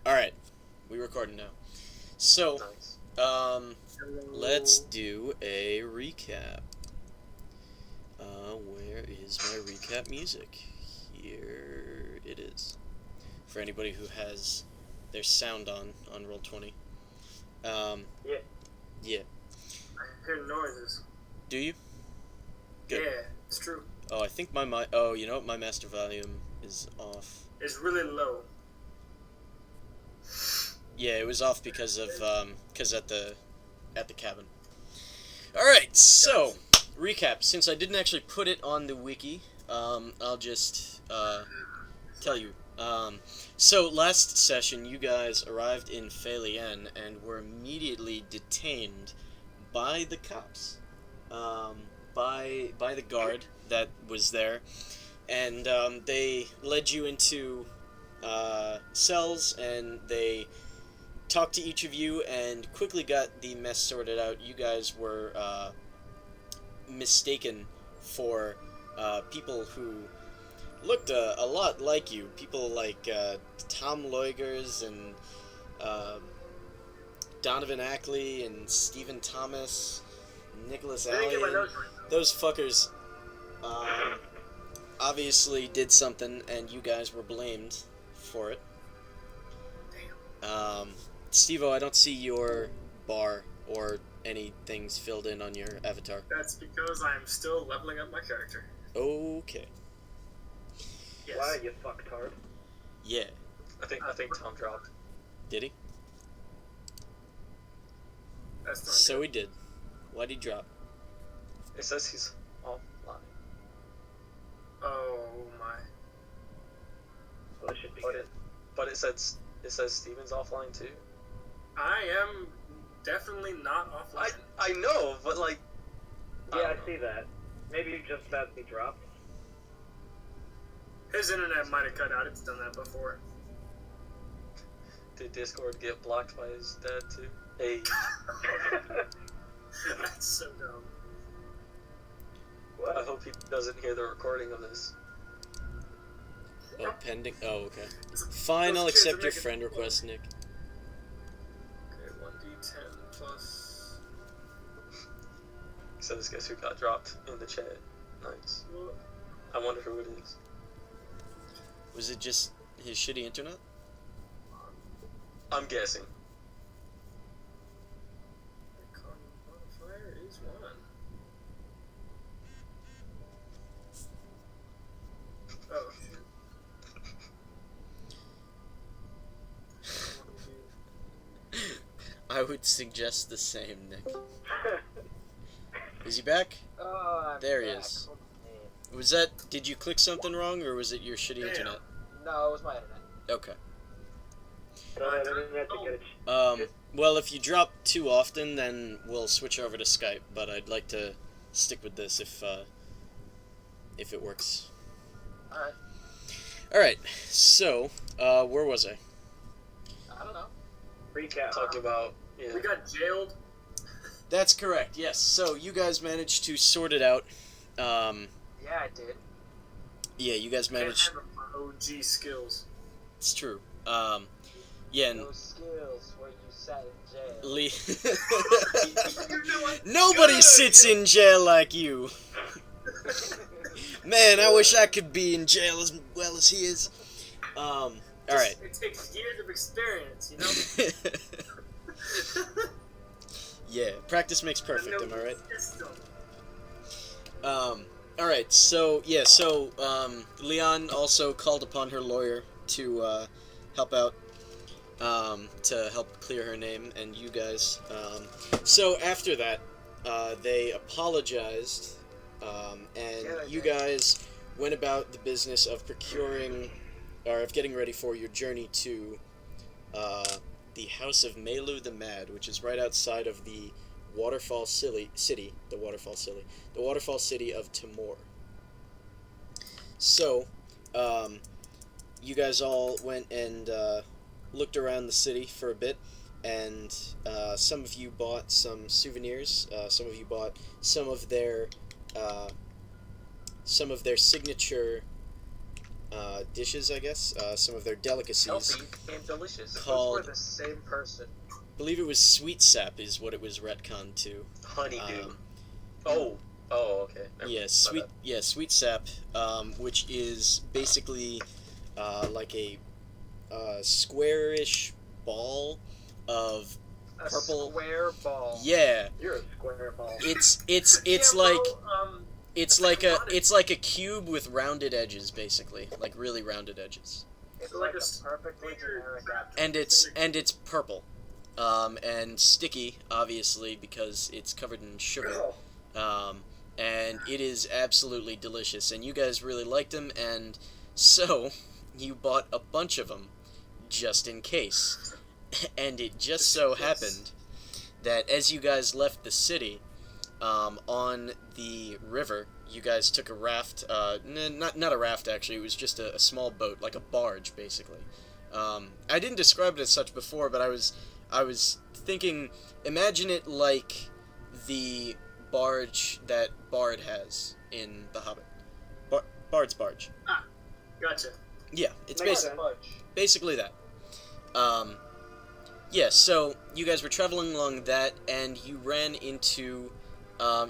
Alright, we recording now. So, Nice. let's do a recap. Where is my recap music? Here it is. For anybody who has their sound on Roll20. Yeah. Yeah. I hear noises. Do you? Good. Yeah, it's true. Oh, I think my oh, you know what? My master volume is off. It's really low. Yeah, it was off because of at the cabin. All right, so recap. Since I didn't actually put it on the wiki, I'll just tell you. So last session, you guys arrived in Failien and were immediately detained by the cops, by the guard that was there, and they led you into cells, and they talked to each of you and quickly got the mess sorted out. You guys were mistaken for people who looked a lot like you. People like Tom Loigers and Donovan Ackley and Stephen Thomas, Nicholas I didn't get my Allen. notes right, though. Those fuckers obviously did something, and you guys were blamed for it. Damn. Steve-O, I don't see your bar or anything's filled in on your avatar. That's because I'm still leveling up my character. Okay. Yes. Why, you fucktard? Yeah. I think Tom dropped. Did he? That's not So good. he did. Why'd he drop? It says he's offline. Oh my. Well, it should be But good. it says Steven's offline too. I am definitely not offline. I know, but like. Yeah, don't I know. see that. Maybe you're just about to be dropped. His internet might have cut out. It's done that before. Did Discord get blocked by his dad too? Hey. That's so dumb. I hope he doesn't hear the recording of this. Oh, pending. Oh, okay. Fine, Those I'll kids are accept your making friend fun. request, Nick. Okay, 1d10 plus. He says, guess who got dropped in the chat? Nice. I wonder who it is. Was it just his shitty internet? I'm guessing. Icon modifier is 1. Oh shit. I would suggest the same, Nick. Is he back? Oh, I'm There he back. is. Okay. Was that... Did you click something wrong, or was it your shitty Damn. internet? No, it was my internet. Okay. Tell that internet to get it. Well, if you drop too often, then we'll switch over to Skype, but I'd like to stick with this if it works. Alright. Alright, so, where was I? I don't know. Recap. Talking about, yeah. We got jailed. That's correct, yes. So, you guys managed to sort it out. Yeah, I did. Yeah, you guys Can't managed... handle my OG skills. It's true. Yeah, and... Those skills where you sat in jail. Lee... You know what? Nobody Good. sits in jail like you. Man, I wish I could be in jail as well as he is. Alright. It takes years of experience, you know? Yeah, practice makes perfect, I am know I right? the system. Alright, so, yeah, so, Leon also called upon her lawyer to, help out, to help clear her name, and you guys, so after that, they apologized, and Yeah, they you did. guys went about the business of procuring, or of getting ready for your journey to, the House of Mailliw the Mad, which is right outside of the Waterfall City of Timor. So, you guys all went and looked around the city for a bit, and some of you bought some souvenirs. Some of you bought some of their signature dishes, I guess, some of their delicacies. Healthy and delicious. Called- Those were the same person. I believe it was sweet sap is what it was retconned to. Honeydew. Um, Okay. Sweet sap, which is basically like a squarish ball of A purple. square ball. Yeah, You're a square ball. it's Yeah, like bro, it's like a cube with rounded edges, basically, like really rounded edges, It's So like like a a perfectly generic apple. and it's purple, and sticky, obviously because it's covered in sugar. And it is absolutely delicious, and you guys really liked them, and so you bought a bunch of them just in case. And it just so happened that as you guys left the city, on the river, you guys took a raft, not a raft actually, it was just a small boat, like a barge basically. I didn't describe it as such before, but I was thinking, imagine it like the barge that Bard has in The Hobbit. Bard's barge. Gotcha. Yeah, it's Makes basically that. Yeah, so you guys were traveling along that, and you ran into,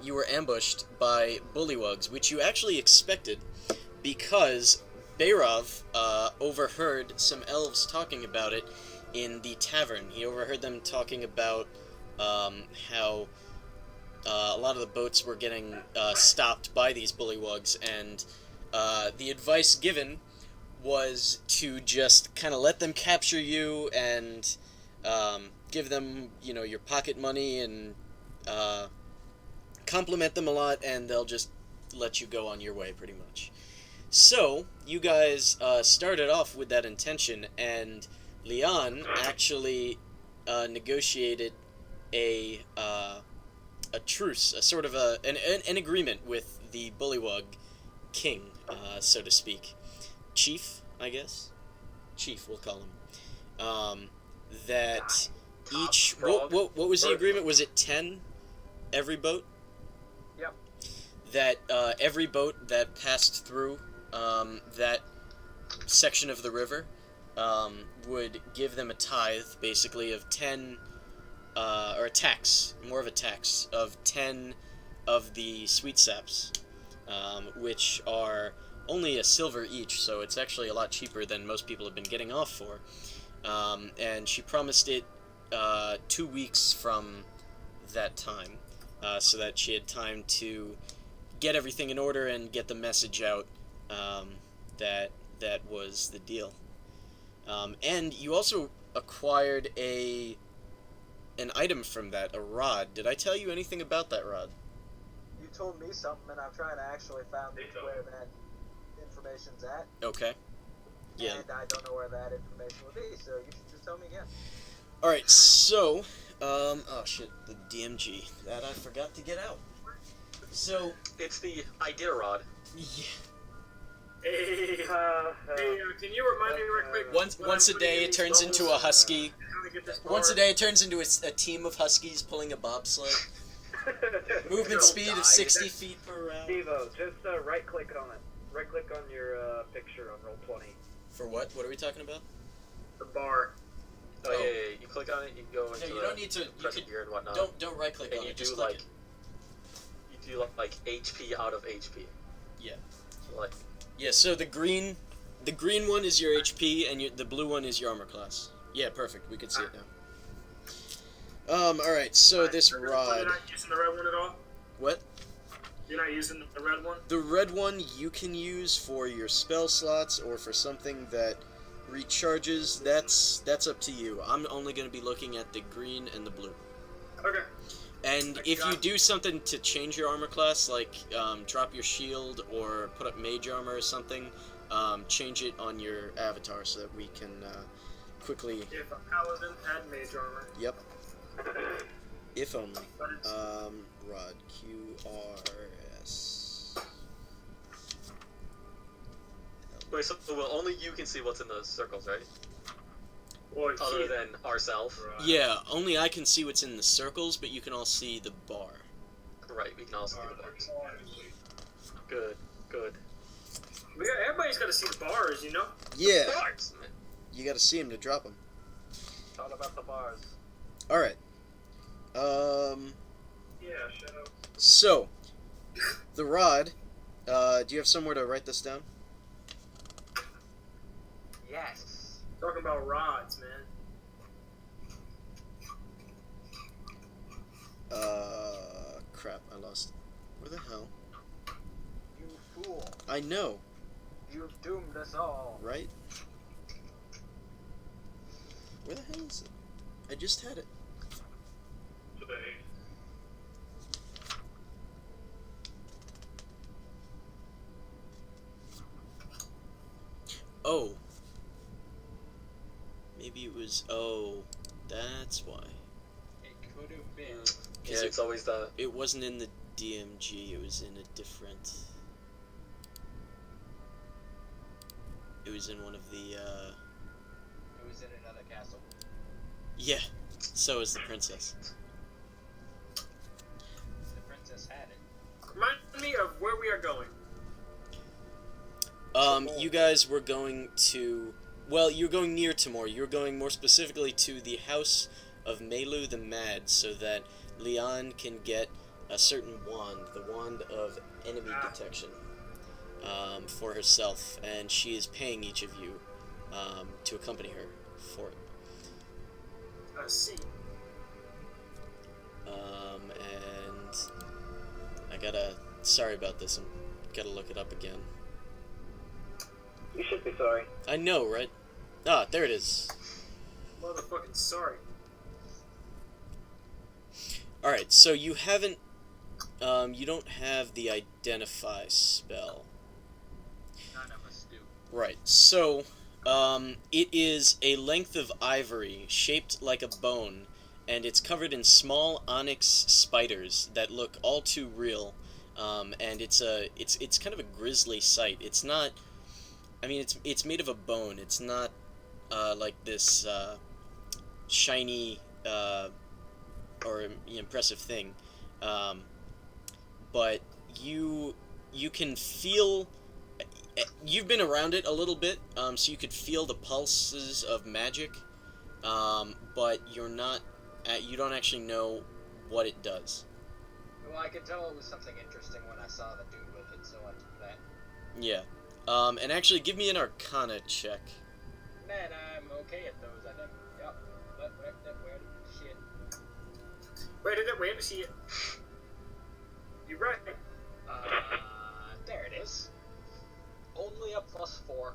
you were ambushed by bullywugs, which you actually expected, because Bayrov overheard some elves talking about it in the tavern. He overheard them talking about how a lot of the boats were getting stopped by these bullywugs, and the advice given was to just kind of let them capture you and give them, your pocket money and compliment them a lot, and they'll just let you go on your way, pretty much. So, you guys started off with that intention, and Leon actually negotiated a truce, a sort of an agreement with the bullywug king, so to speak. Chief, I guess? Chief, we'll call him. That each... What was the agreement? Was it 10? Every boat? Yep. That every boat that passed through that section of the river would give them a tithe, basically, of 10... or a tax, more of a tax, of 10 of the sweet saps, which are only a silver each, so it's actually a lot cheaper than most people have been getting off for. And she promised it 2 weeks from that time, so that she had time to get everything in order and get the message out that was the deal. And you also acquired an item from that, a rod. Did I tell you anything about that rod? You told me something, and I'm trying to actually find where that information's at. Okay. Yeah. And I don't know where that information will be, so you should just tell me again. Alright, so, oh shit, the DMG. That I forgot to get out. So, It's the idea rod. yeah. Hey, can you remind me real quick? Once a day it turns into a husky. Once a day it turns into a team of huskies pulling a bobsled. Movement speed of 60 feet per round. Devo, just right-click on it. Right-click on your picture on Roll20. For what? What are we talking about? The bar. Oh, yeah. You click on it, you go into you don't need to. You press could, gear and whatnot. don't right click and on you it. do Just click like it. you do like HP out of HP. Yeah. Like Yeah. So the green one is your HP, and the blue one is your armor class. Yeah, perfect. We can see it now. All right. So this You're rod. not using the red one at all? What? You're not using the red one? The red one you can use for your spell slots or for something that recharges. That's up to you. I'm only going to be looking at the green and the blue. Okay. And if you do something to change your armor class, like drop your shield or put up mage armor or something, change it on your avatar so that we can quickly... If a paladin had mage armor. Yep. If only. Rod. QRS. wait, so well, only you can see what's in those circles, right? Well, Other than ourselves. Right. Yeah, only I can see what's in the circles, but you can all see the bar. Right, we can also do the bars. Good. Everybody's got to see the bars, you know? Yeah. Bars, man. You gotta see him to drop him. It's all about the bars. Alright. Yeah, shut up. So, the rod, do you have somewhere to write this down? Yes. Talking about rods, man. Crap, I lost. Where the hell? You fool. I know, You've doomed us all. right? Where the hell is it? I just had it. Today. Oh. Maybe it was, oh, that's why. It could have been. Yeah, it's always that. It wasn't in the DMG, it was in a different... It was in one of the, It was in another castle. Yeah, so is the princess. The princess had it. Remind me of where we are going. You guys were going to... Well, you're going near Timor. You're going more specifically to the house of Mailliw the Mad, so that Leon can get a certain wand, the wand of enemy detection, for herself, and she is paying each of you to accompany her for it. I see. And I gotta... Sorry about this, I gotta look it up again. You should be sorry. I know, right? Ah, there it is. Motherfucking sorry. Alright, so you haven't... you don't have the Identify spell. None of us do. Right, so, it is a length of ivory shaped like a bone, and it's covered in small onyx spiders that look all too real, and it's kind of a grisly sight. It's not... I mean, it's made of a bone. It's not, like this, shiny, or impressive thing. But you can feel... You've been around it a little bit, so you could feel the pulses of magic, but you're not... you don't actually know what it does. Well, I could tell it was something interesting when I saw the dude with it, so I took that. Yeah. And actually, give me an Arcana check. Man, I'm okay at those, I think. Yep. Where did you see it? You're right. There it is. Only a +4.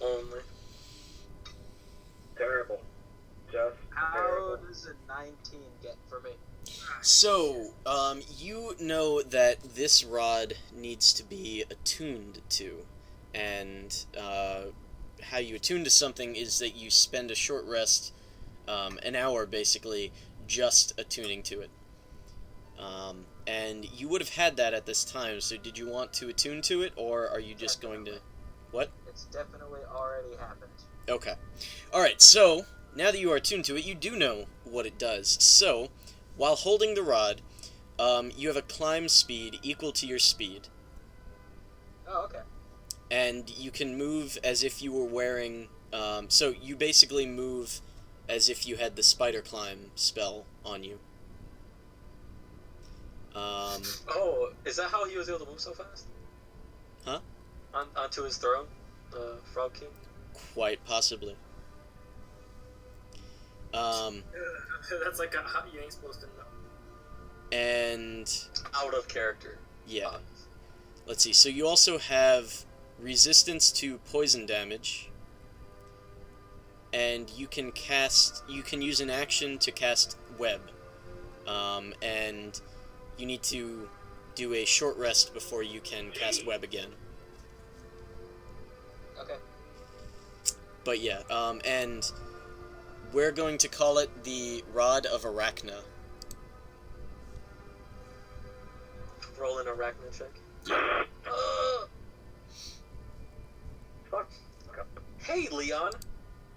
Only. Terrible. Just How terrible. does a 19 get for me? So, you know that this rod needs to be attuned to, and how you attune to something is that you spend a short rest, an hour basically, just attuning to it. And you would have had that at this time, so did you want to attune to it, or are you just going to... What? It's definitely already happened. Okay. Alright, so, now that you are attuned to it, you do know what it does. So, while holding the rod, you have a climb speed equal to your speed. Oh, okay. And you can move as if you were wearing... so you basically move as if you had the spider climb spell on you. Oh, is that how he was able to move so fast? Huh? Onto his throne? The Frog King? Quite possibly. That's like you ain't supposed to know. And... Out of character. yeah. Let's see, so you also have resistance to poison damage, and you can use an action to cast web, and you need to do a short rest before you can cast web again. Okay. But yeah, and we're going to call it the Rod of Arachna. Roll an arachno check. Fuck. Hey, Leon!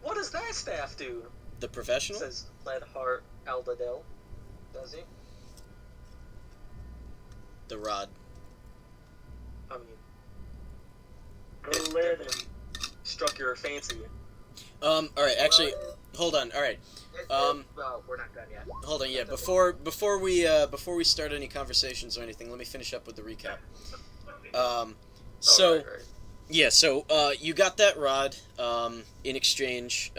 What does that staff do? The professional? Says Leadheart Aldadel. Does he? The rod. I mean, struck your fancy. Alright, actually, hold on, alright. Well, we're not done yet. Hold on, yeah, before we start any conversations or anything, let me finish up with the recap. So, Right. yeah, so, you got that rod, in exchange,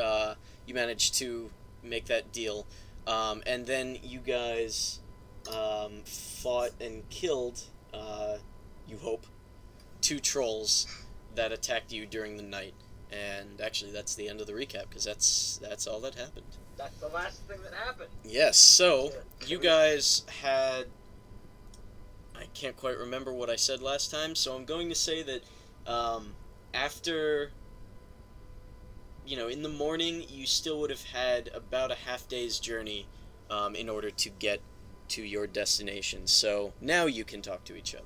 you managed to make that deal, and then you guys, fought and killed, you hope, 2 trolls that attacked you during the night. And actually, that's the end of the recap, because that's all that happened. That's the last thing that happened. Yes, so, you guys had... I can't quite remember what I said last time, so I'm going to say that, after... in the morning, you still would have had about a half-day's journey, in order to get to your destination. So, now you can talk to each other.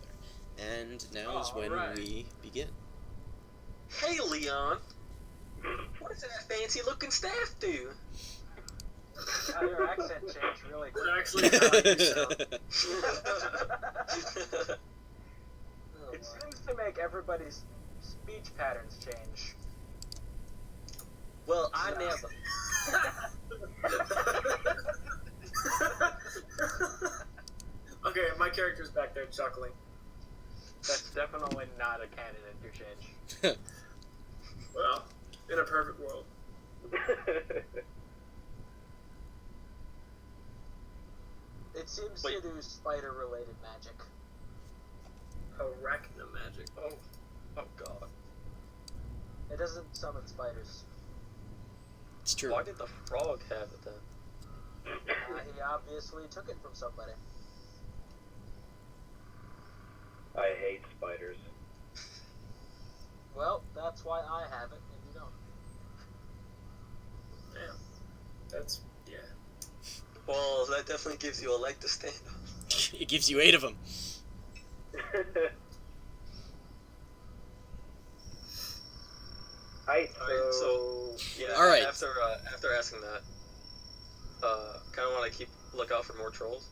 And now is when we begin. Hey, Leon. What does that fancy-looking staff do? Your accent changed really quick. Actually, you sound. It seems to make everybody's speech patterns change. Well, I never. Okay, my character's back there chuckling. That's definitely not a candidate to change. Well, in a perfect world. It seems Wait. to do spider-related magic. Arachna magic. Oh God. It doesn't summon spiders. It's true. Why did the frog have it then? He obviously took it from somebody. I hate spiders. Well, that's why I have it and you don't. Damn. That's, yeah. Well, that definitely gives you a leg to stand on. It gives you 8 of them. Alright, So yeah. All right. After asking that, kind of want to look out for more trolls,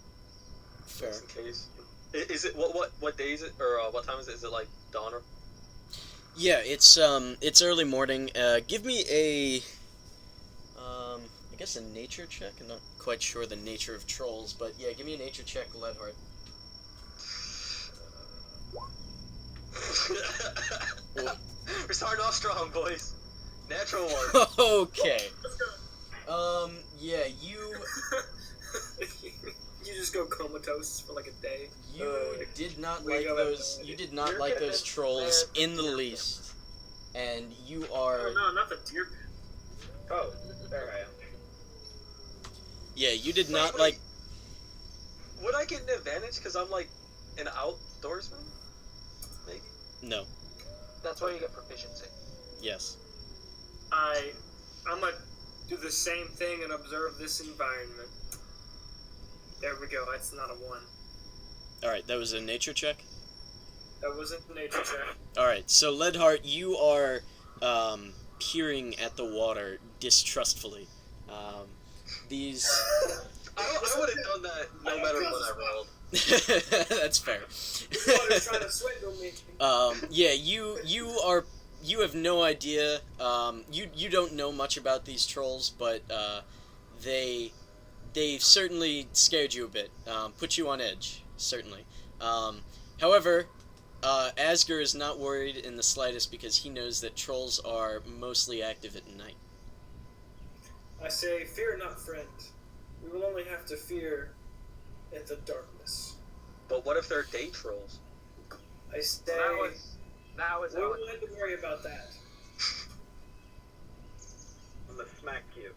Fair. just in case. Is it what day is it, or what time is it? Is it like dawn or? Yeah, it's early morning. Give me a I guess a nature check. I'm not quite sure the nature of trolls, but yeah, give me a nature check, Ledhart. We're starting off strong, boys. Natural one. Okay. Yeah, you You just go comatose for like a day. did not Wake like up those. at- You did not You're like gonna those trolls declare in the deer least, and you Oh are. no, not the deer pit. Oh, there I am. Yeah, you did not Wait. like. Would I get an advantage because I'm like an outdoorsman? Maybe. No. That's why you get proficiency. Yes. I'm gonna do the same thing and observe this environment. There we go. That's not a 1. All right, that was a nature check. That wasn't the nature check. All right, so Ledhart, you are peering at the water distrustfully. These. I would have done that no matter what I rolled. That's fair. Water's trying to swindle me. Yeah, you have no idea. You don't know much about these trolls, but they certainly scared you a bit. Put you on edge, certainly. However, Asger is not worried in the slightest because he knows that trolls are mostly active at night. I say, fear not, friend. We will only have to fear in the darkness. But what if they're day trolls? I say, That was we won't have to worry about that. I'm gonna smack you.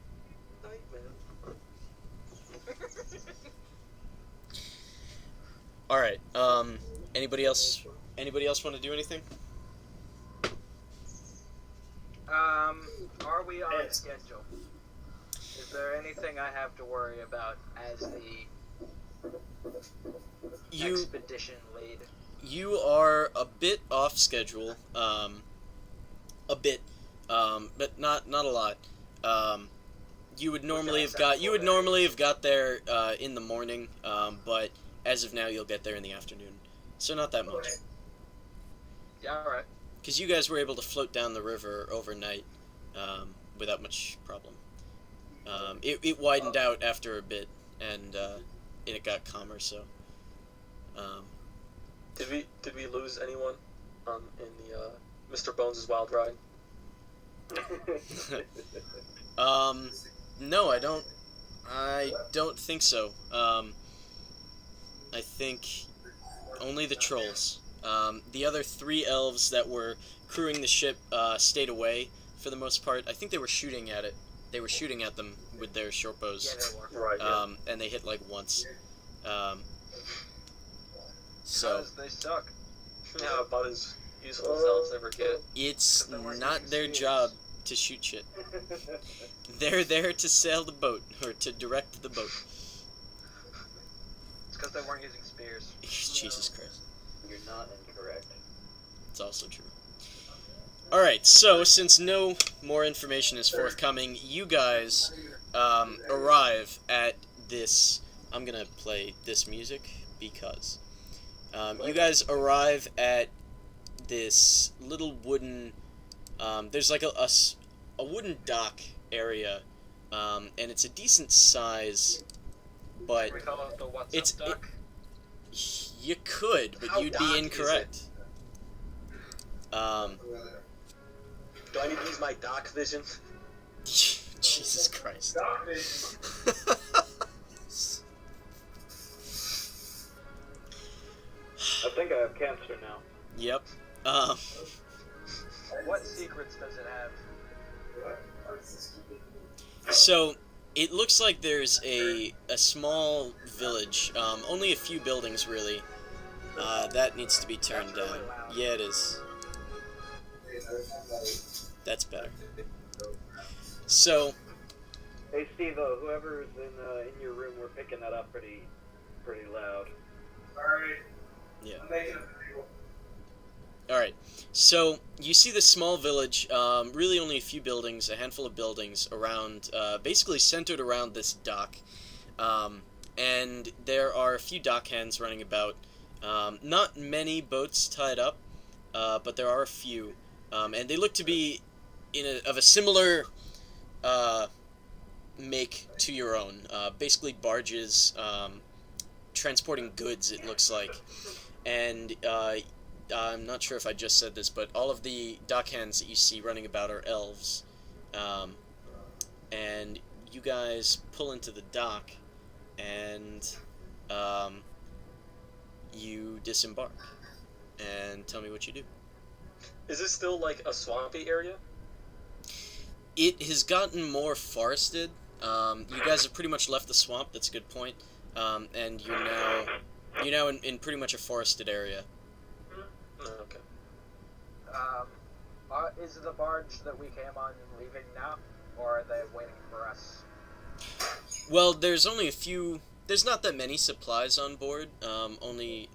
All right. Anybody else want to do anything? Are we on Yes. schedule? Is there anything I have to worry about as the expedition lead? You are a bit off schedule, a bit, but not a lot. You would normally have got there in the morning, but as of now you'll get there in the afternoon, so not that much. Yeah, alright. because you guys were able to float down the river overnight without much problem. It widened out after a bit, and it got calmer. So, Did we lose anyone in the Mr. Bones' Wild Ride? No, I don't think so. I think only the trolls. The other 3 elves that were crewing the ship stayed away for the most part. I think they were shooting at it. They were shooting at them with their short bows. Yeah, they were. Right. And they hit like once. So Because they suck. Yeah, about as useful as elves ever get. it's They weren't not using their spears. job to shoot shit. They're there to sail the boat or to direct the boat. It's because they weren't using spears. Jesus Christ. You're not incorrect. It's also true. Alright, so since no more information is forthcoming, you guys arrive at this. I'm gonna play this music because you guys arrive at this little wooden. There's like a wooden dock area, and it's a decent size, but We call it the what's it's up duck. you could, but How you'd dock be is incorrect. Do I need to use my dock vision? Jesus Christ. I think I have cancer now. Yep. What secrets does it have? So it looks like there's a small village, only a few buildings really. That needs to be turned That's really down. loud. Yeah, it is. That's better. So Hey, Steve, whoever's in your room, we're picking that up pretty loud. yeah. All right. So you see this small village, really only a few buildings, a handful of buildings around, basically centered around this dock, and there are a few dock hands running about. Not many boats tied up, but there are a few, and they look to be of a similar make to your own. Basically barges transporting goods. It looks like, and I'm not sure if I just said this, but all of the dock hands that you see running about are elves. And you guys pull into the dock, and you disembark. And tell me what you do. Is this still like a swampy area? It has gotten more forested. You guys have pretty much left the swamp. That's a good point. And you're now in pretty much a forested area. Oh, okay. Is the barge that we came on leaving now, or are they waiting for us? Well, there's only a few. There's not that many supplies on board. Only.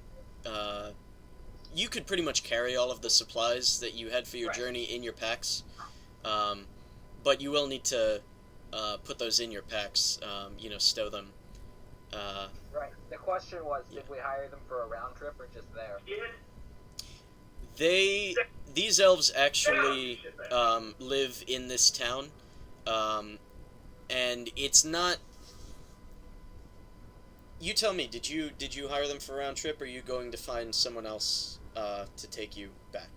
You could pretty much carry all of the supplies that you had for your Right. journey in your packs. But you will need to put those in your packs. Stow them. Right. The question was, Yeah. did we hire them for a round trip or just there? These elves actually live in this town, and it's not. You tell me. Did you hire them for a round trip, or are you going to find someone else to take you back?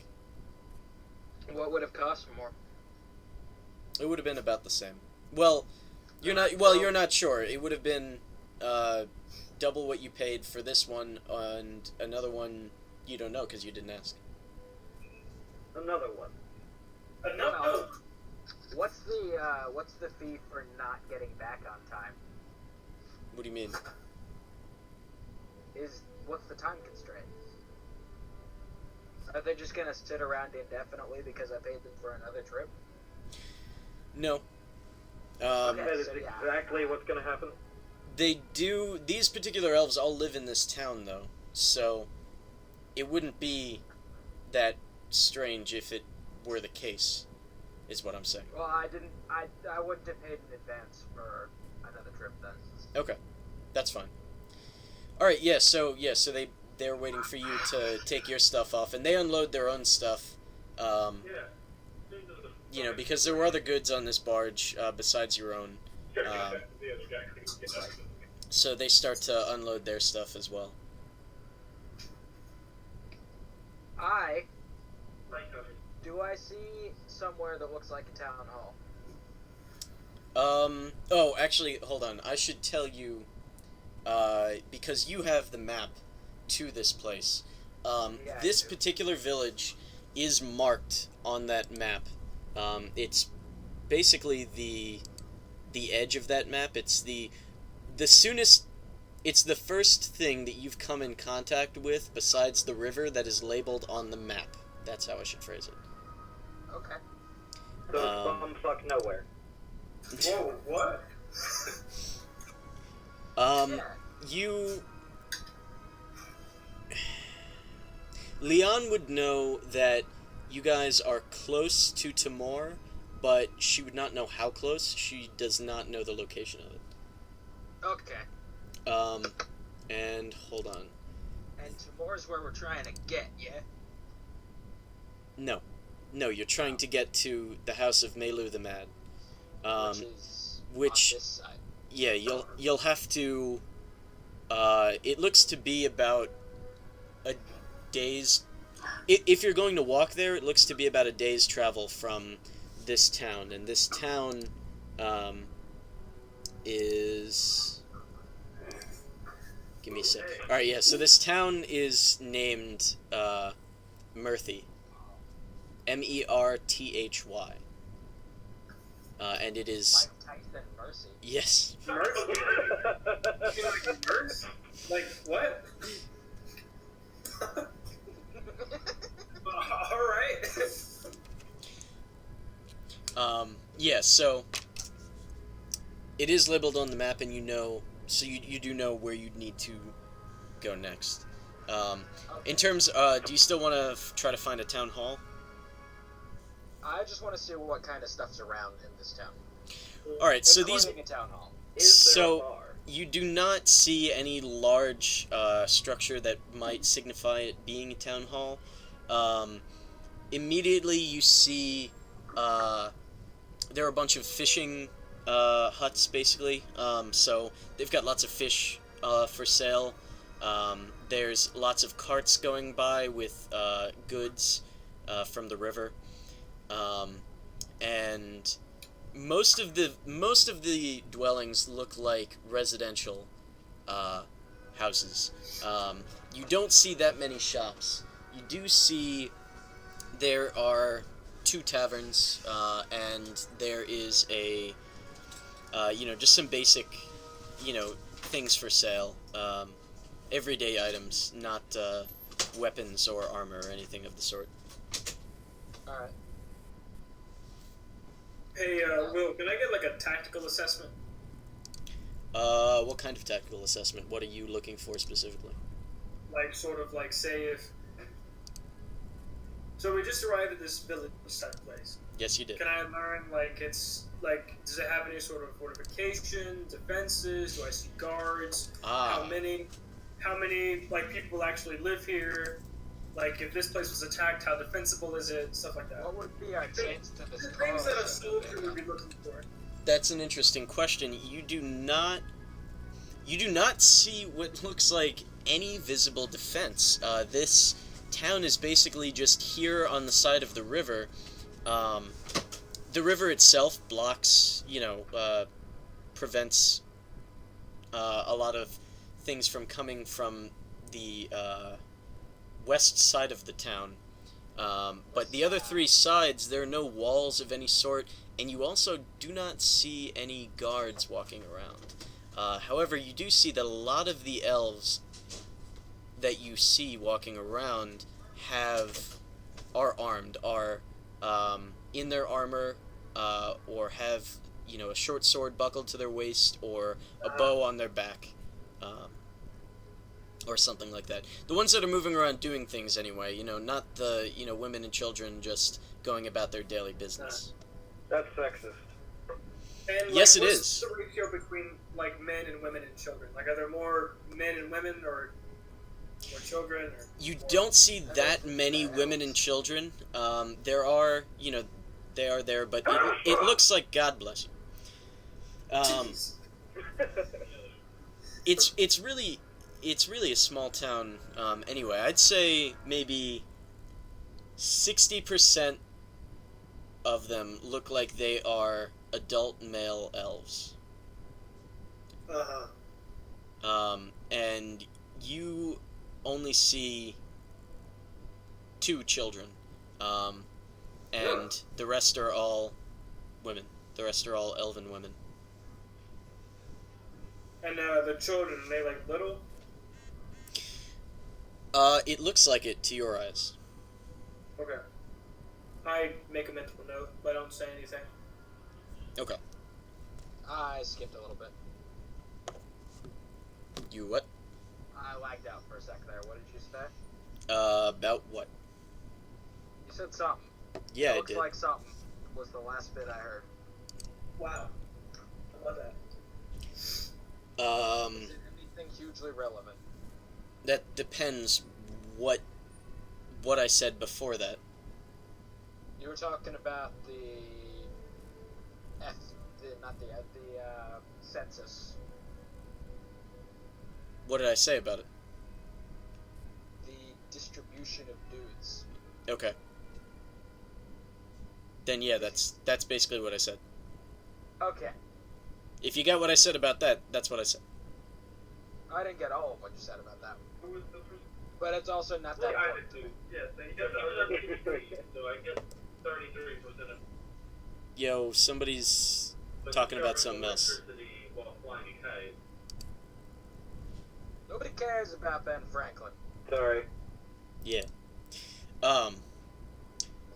What would have cost more? It would have been about the same. Well, you're not. Well, you're not sure. It would have been double what you paid for this one, and another one you don't know because you didn't ask. Another one. Well, what's the fee for not getting back on time? What do you mean? What's the time constraint? Are they just gonna sit around indefinitely because I paid them for another trip? No. That is so yeah. exactly what's going to happen. They do. These particular elves all live in this town, though, so it wouldn't be that strange if it were the case. Is what I'm saying. Well, I wouldn't have paid in advance for another trip then. Okay, that's fine. All right. Yeah. So they're waiting for you to take your stuff off, and they unload their own stuff You know, because there were other goods on this barge besides your own. So they start to unload their stuff as well. Do I see somewhere that looks like a town hall? Oh, actually, hold on. I should tell you, because you have the map to this place. Yeah, This I do. particular village is marked on that map. It's basically the edge of that map. It's the soonest. It's the first thing that you've come in contact with besides the river that is labeled on the map. That's how I should phrase it. Okay. So bumfuck nowhere. Whoa, what? Yeah. You... Leon would know that you guys are close to Timor, but she would not know how close. She does not know the location of it. Okay. And hold on. And Timor's where we're trying to get, yeah? No. No, you're trying to get to the house of Mailliw the Mad. Which is on this side. Yeah, you'll have to. It looks to be about a day's. If you're going to walk there, it looks to be about a day's travel from this town, and this town is. Give me a sec. All right, yeah. So this town is named Merthy. Merthy. And it is. Mike Tyson Mercy. Yes. Mercy? You mean like a nurse? Like, what? Alright. Yeah, so it is labeled on the map, and so you do know where you'd need to go next. In terms, do you still want to try to find a town hall? I just want to see what kind of stuff's around in this town. All right, so these. Including a town hall. Is there a So bar? you do not see any large structure that might signify it being a town hall. Immediately you see there are a bunch of fishing huts, basically. So they've got lots of fish for sale. There's lots of carts going by with goods from the river. And most of the dwellings look like residential houses. You don't see that many shops. You do see there are 2 taverns, and there is a just some basic things for sale, everyday items, not weapons or armor or anything of the sort. Alright. Hey, Will, can I get like a tactical assessment? What kind of tactical assessment? What are you looking for specifically? Like, sort of like, say if... So we just arrived at this village type place. Yes, you did. Can I learn, like, it's, like, does it have any sort of fortification, defenses? Do I see guards? How many, like, people actually live here? Like, if this place was attacked, how defensible is it? Stuff like that. What would be our chance to The this things that a soldier would be looking for. That's an interesting question. You do not see what looks like any visible defense. This town is basically just here on the side of the river. The river itself blocks, prevents a lot of things from coming from the west side of the town. But the other 3 sides, there are no walls of any sort, and you also do not see any guards walking around. However, you do see that a lot of the elves that you see walking around are armed, are in their armor, or have a short sword buckled to their waist, or a bow on their back, or something like that. The ones that are moving around doing things anyway, not the women and children just going about their daily business. That's sexist. And, like, Yes, it what's is. the ratio between, like, men and women and children? Like, are there more men and women, or... or children? Or You don't see that many women and children. There are, they are there, but it looks like God bless you. Jeez. It's really a small town. Anyway, I'd say maybe 60% of them look like they are adult male elves. And you only see 2 children, and the rest are all women. The rest are all elven women. And the children, are they like little? It looks like it to your eyes. Okay. I make a mental note, but I don't say anything. Okay. I skipped a little bit. You what? I lagged out for a sec there. What did you say? About what? You said something. Yeah, it I looks did. like something was the last bit I heard. Wow. I love that. Is it anything hugely relevant? That depends what I said before that. You were talking about the census. What did I say about it? The distribution of dudes. Okay. Then yeah, that's basically what I said. Okay. If you got what I said about that, that's what I said. I didn't get all of what you said about that. But it's also not that important. I did too. Yes, he got 33, so I guess 33% of. Yo, somebody's talking about something else. While flying a kite. Nobody cares about Ben Franklin. Sorry. Yeah. Also,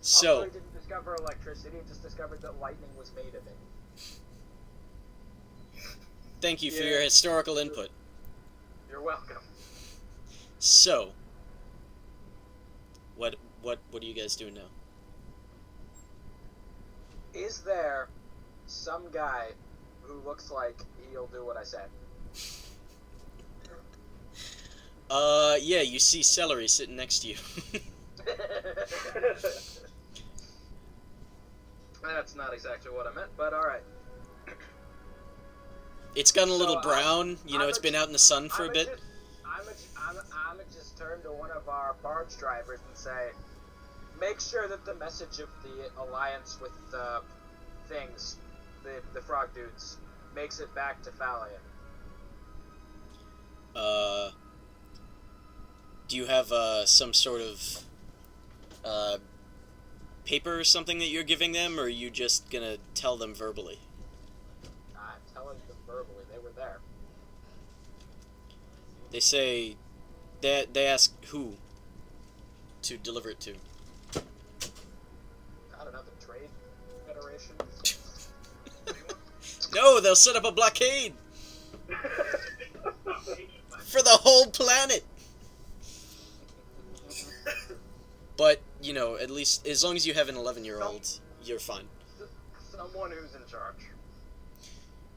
So he didn't discover electricity, he just discovered that lightning was made of it. thank you for your historical input. You're welcome. So, what do you guys do now? Is there some guy who looks like he'll do what I said? Yeah, you see Celery sitting next to you. That's not exactly what I meant, but alright. It's gotten a little So, brown, it's been out in the sun for a bit. I'm just turn to one of our barge drivers and say, make sure that the message of the alliance with the things, the frog dudes, makes it back to Thalia. Do you have some sort of paper or something that you're giving them, or are you just gonna tell them verbally? I'm telling them verbally, they were there. They say they ask who to deliver it to. I don't know, the Trade Federation? No, they'll set up a blockade for the whole planet. But, at least, as long as you have an 11-year-old, you're fine. Someone who's in charge.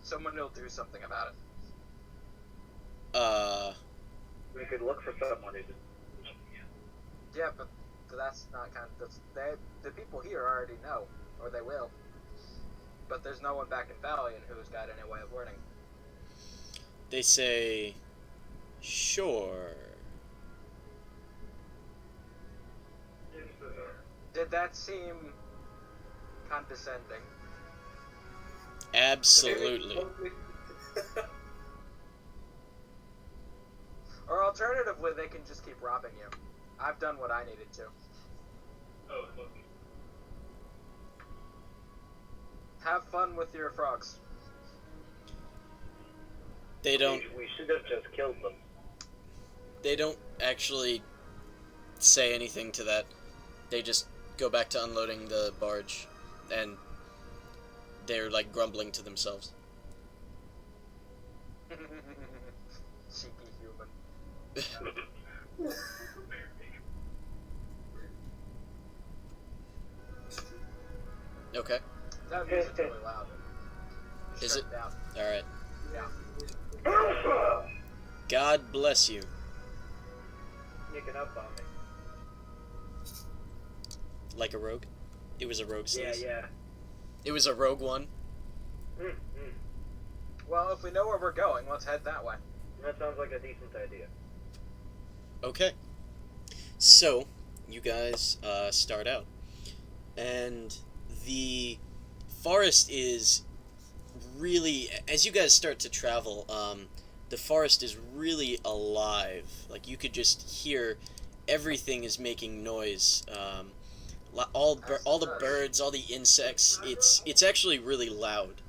Someone who'll do something about it. We could look for someone who's. Yeah, but that's not the people here already know, or they will. But there's no one back in Valiant who's got any way of learning. They say, sure. Did that seem condescending? Absolutely. Or alternatively, they can just keep robbing you. I've done what I needed to. Oh, look. Have fun with your frogs. They don't We should have just killed them. they don't actually say anything to that. They just go back to unloading the barge, and they're grumbling to themselves. Cheeky human. Okay. That music's really loud. Is Shut it? down. Alright. Yeah. God bless you. sneaking up on me. Like a rogue? It was a rogue sneeze. Yeah. It was a rogue one. Well, if we know where we're going, let's head that way. That sounds like a decent idea. Okay. So, you guys start out. And the forest is really, as you guys start to travel, the forest is really alive. Like, you could just hear everything is making noise. All the birds, all the insects. It's actually really loud.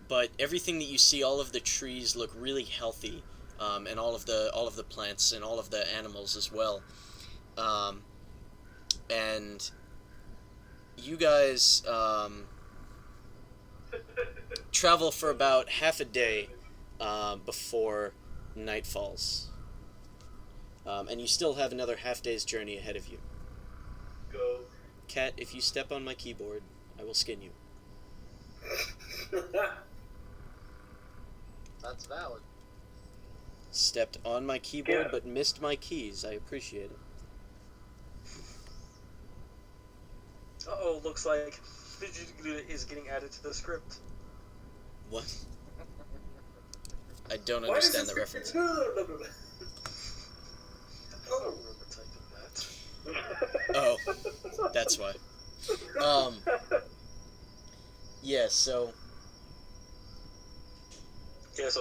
But everything that you see, all of the trees look really healthy, and all of the plants and all of the animals as well. And you guys travel for about half a day before night falls. And you still have another half day's journey ahead of you. Go. Cat, if you step on my keyboard, I will skin you. That's valid. Stepped on my keyboard but missed my keys. I appreciate it. Uh-oh, looks like Fidget is getting added to the script. What? I don't understand the reference. I don't remember typing that. Oh, that's why. Yeah, so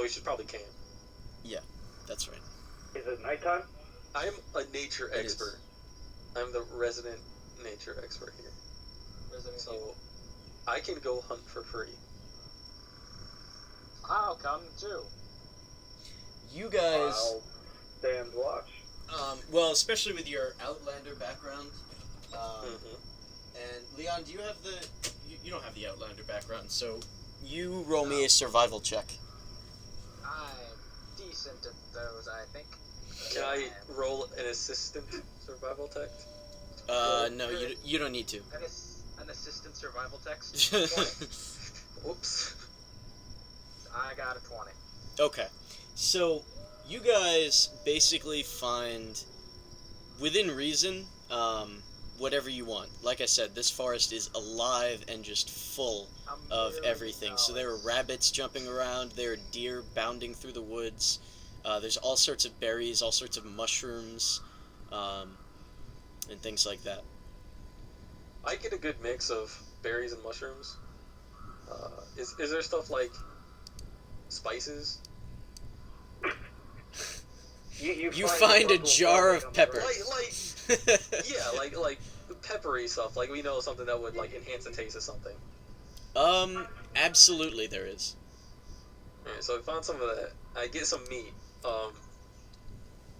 we should probably camp. that's right. Is it nighttime? I'm a nature It expert. I'm the resident nature expert here. So, I can go hunt for free. I'll come too. You guys, I'll stand watch. well, especially with your Outlander background, Mm-hmm. and Leon, do you have you don't have the Outlander background, so you roll me a survival check. I'm decent at those, I think. Can I roll an assistant survival tech? No, you don't need to. An assistant survival text? Whoops. I got a 20. Okay, so you guys basically find, within reason, whatever you want. Like I said, this forest is alive and just full of everything. So there are rabbits jumping around, there are deer bounding through the woods, there's all sorts of berries, all sorts of mushrooms, and things like that. I get a good mix of berries and mushrooms. Is there stuff like spices? You find a jar of peppers. Like peppery stuff. Like we know something that would like enhance the taste of something. Absolutely there is. Alright, so I found some of that. I get some meat.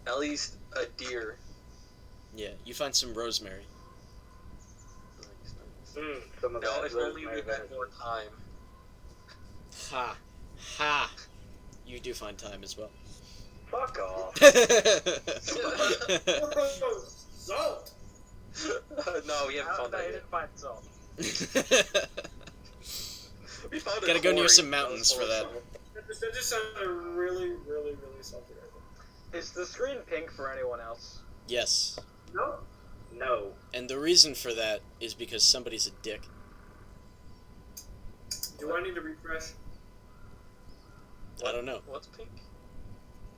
At least a deer. Yeah, you find some rosemary. Some of No, that if only we rosemary had more time. Ha! You do find time as well. Fuck off. Salt. No, we haven't found I that yet. didn't find salt. We found a Gotta go near quarry. some mountains for that. That just sounded really, really, really salty right there. Is the screen pink for anyone else? Yes. No? No. And the reason for that is because somebody's a dick. Do I need to refresh? I don't know. What's pink?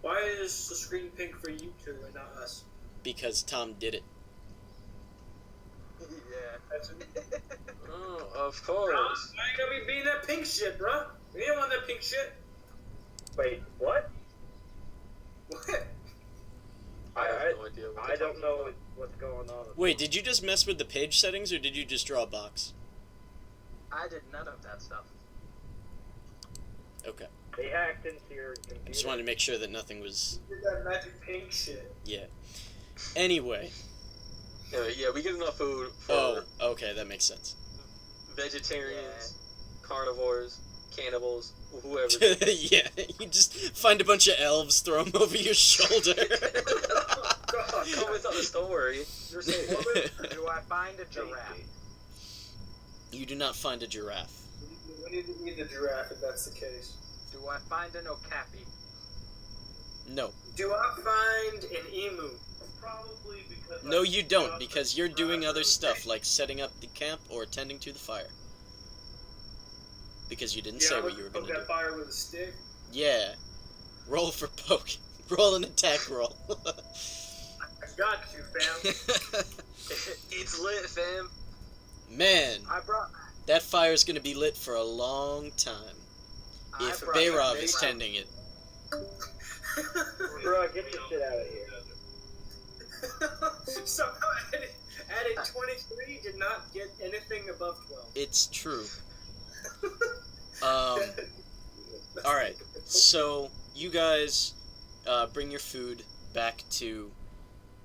Why is the screen pink for you two and not us? Because Tom did it. Yeah. That's Oh, of Bro, course. I ain't gonna be being that pink shit, bro. We don't want that pink shit. Wait, what? What? I have no idea. What I don't know what's going on. Wait, did you just mess with the page settings, or did you just draw a box? I did none of that stuff. Okay. They hacked into your computer. I just wanted to make sure that nothing was... Did that magic pink shit. Yeah. Anyway. Anyway, yeah, we get enough food for Oh, okay, that makes sense. vegetarians, carnivores, cannibals, whoever. Yeah, you just find a bunch of elves, throw them over your shoulder. God. Come and tell the story. You're safe. Do I find a giraffe? You do not find a giraffe. We need to meet the giraffe if that's the case. Do I find an okapi? No. Do I find an emu? Probably because. No, you don't, because you're doing other stuff, like setting up the camp or tending to the fire. Because you didn't say what you were going to do. Poke that fire with a stick. Yeah. Roll for poke. Roll an attack roll. I got you, fam. It's lit, fam. Man, brought that fire's going to be lit for a long time. If Bayrov is tending it. Bro, get your shit out of here. Somehow added 23 did not get anything above 12. It's true. Alright, so you guys bring your food back to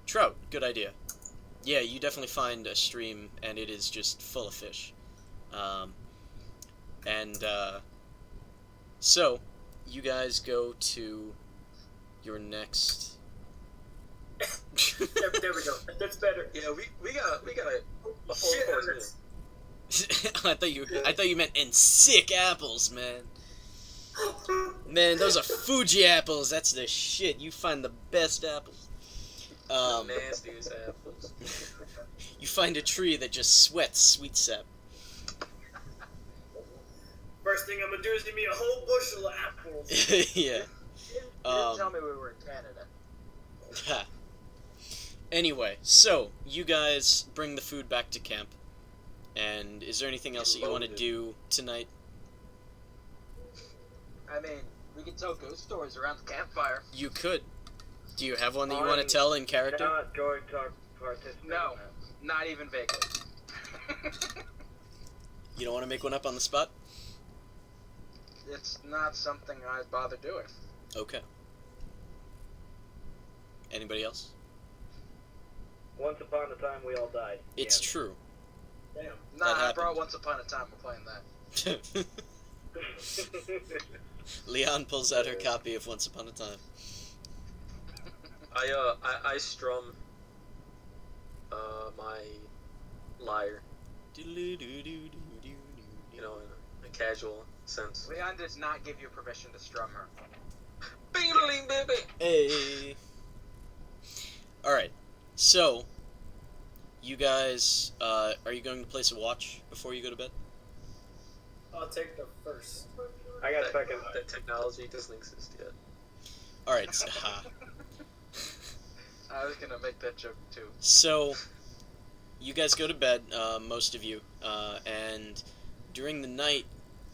Trout. Good idea. Yeah, you definitely find a stream, and it is just full of fish. So you guys go to your next... there we go. That's better. Yeah, we got a full Shit, course meal. I thought you meant and sick apples, man. Man, those are Fuji apples. That's the shit. You find the best apples. The nastiest apples. You find a tree that just sweats sweet sap. First thing I'm gonna do is give me a whole bushel of apples. Yeah. You didn't tell me we were in Canada. Anyway, so you guys bring the food back to camp. And is there anything else that you want to do tonight? I mean, we could tell ghost stories around the campfire. You could. Do you have one that you want to tell in character? Not going to participate. No, not even vaguely. You don't want to make one up on the spot? It's not something I'd bother doing. Okay. Anybody else? Once upon a time, we all died. It's true. Damn. Nah, I happened. brought Once Upon a Time. We're playing that. Leon pulls out her copy of Once Upon a Time. I strum my lyre, you know, in a casual sense. Leon did not give you permission to strum her. Bing-a-ling, baby! Hey. Alright, so you guys, are you going to place a watch before you go to bed? I'll take the first. I got second. That technology doesn't exist yet. Alright, I was gonna make that joke too. so you guys go to bed, most of you, and during the night,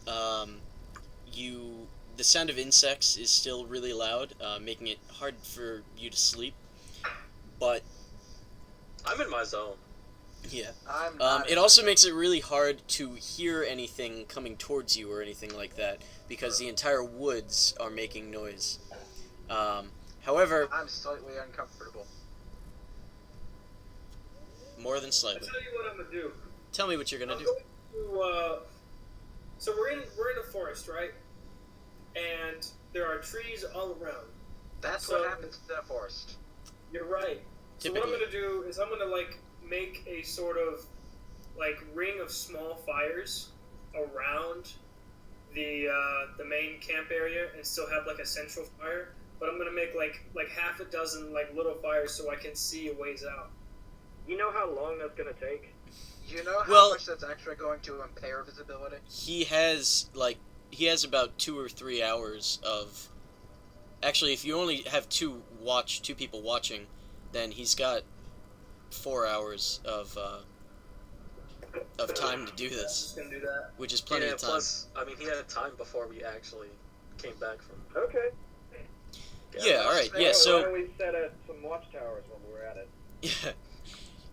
the sound of insects is still really loud, making it hard for you to sleep, but I'm in my zone. yeah. I'm not It also makes it really hard to hear anything coming towards you or anything like that, because the entire woods are making noise. However, I'm slightly uncomfortable. more than I'll slightly. tell you what I'm gonna do. Tell me what you're gonna I'm do. going to, so we're in a forest, right? And there are trees all around. That's So- what happens in the forest. You're right. So what I'm Typically. gonna do is I'm gonna make a sort of ring of small fires around the main camp area and still have a central fire. But I'm gonna make like half a dozen little fires so I can see a ways out. You know how long that's gonna take? You know how Well- much that's actually going to impair visibility? He has about 2 or 3 hours of. Actually, if you only have two people watching, then he's got 4 hours of time to do I'm this, just gonna do that. which is plenty Yeah, of time. plus, I mean, he had time before we actually came back from... Okay. Yeah, all right. Yeah, Why so don't we set up some watchtowers while we're at it? yeah,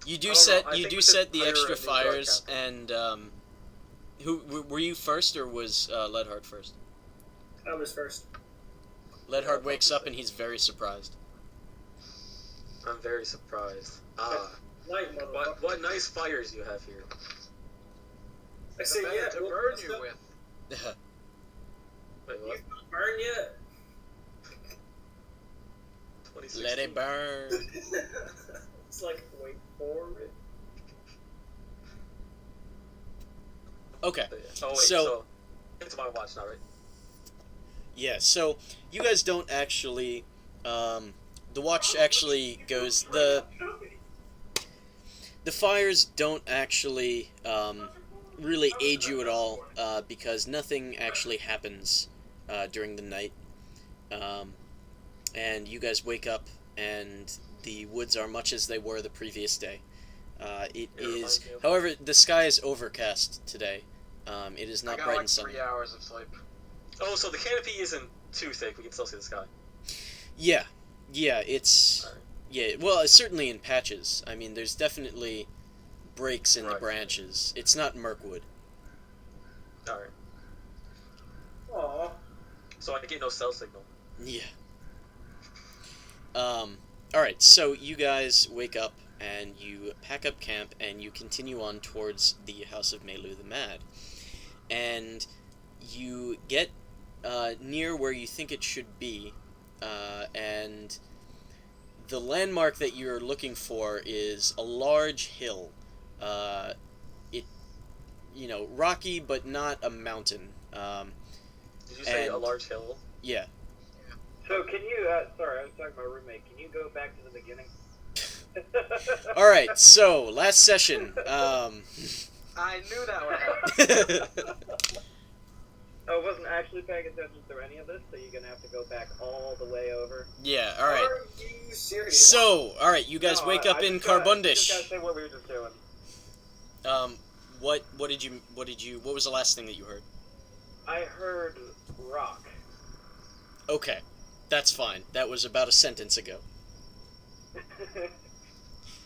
you I do don't set know, I you think do we set should the hire extra a new fires, broadcaster. and who were you first, or was Ledhard first? I was first. Ledhard wakes up and he's very surprised. I'm very surprised. Ah, Light, motherfucker. what nice fires you have here. I say Better yeah. to well, burn let's you go- with. Wait, You what? not burn yet? 2016? Let it burn. It's wait for it. Okay. Oh wait, So- so it's my watch now, right? Yeah, so you guys don't actually The watch actually goes the fires don't actually really aid you at all because nothing actually happens during the night, and you guys wake up and the woods are much as they were the previous day. It is, however, the sky is overcast today. It is not bright and sunny. 3 hours of sleep. Oh, so the canopy isn't too thick. We can still see the sky. Yeah, it's Alright. yeah. Well, certainly in patches. I mean, there's definitely breaks in the Right. branches. It's not Mirkwood. All right. Aw. So I get no cell signal. Yeah. All right. So you guys wake up and you pack up camp and you continue on towards the house of Mailliw the Mad, and you get near where you think it should be, and the landmark that you're looking for is a large hill. Rocky but not a mountain. Did you say a And- large hill? Yeah. So can you? Sorry, I was talking to my roommate. Can you go back to the beginning? All right. So last session. I knew that would happen. I wasn't actually paying attention to any of this, so you're gonna have to go back all the way over. Yeah. All right. Are you serious? So, all right. You guys No, wake I up in just gotta Carbundish. say what we were just doing. What was the last thing that you heard? I heard rock. Okay, that's fine. That was about a sentence ago.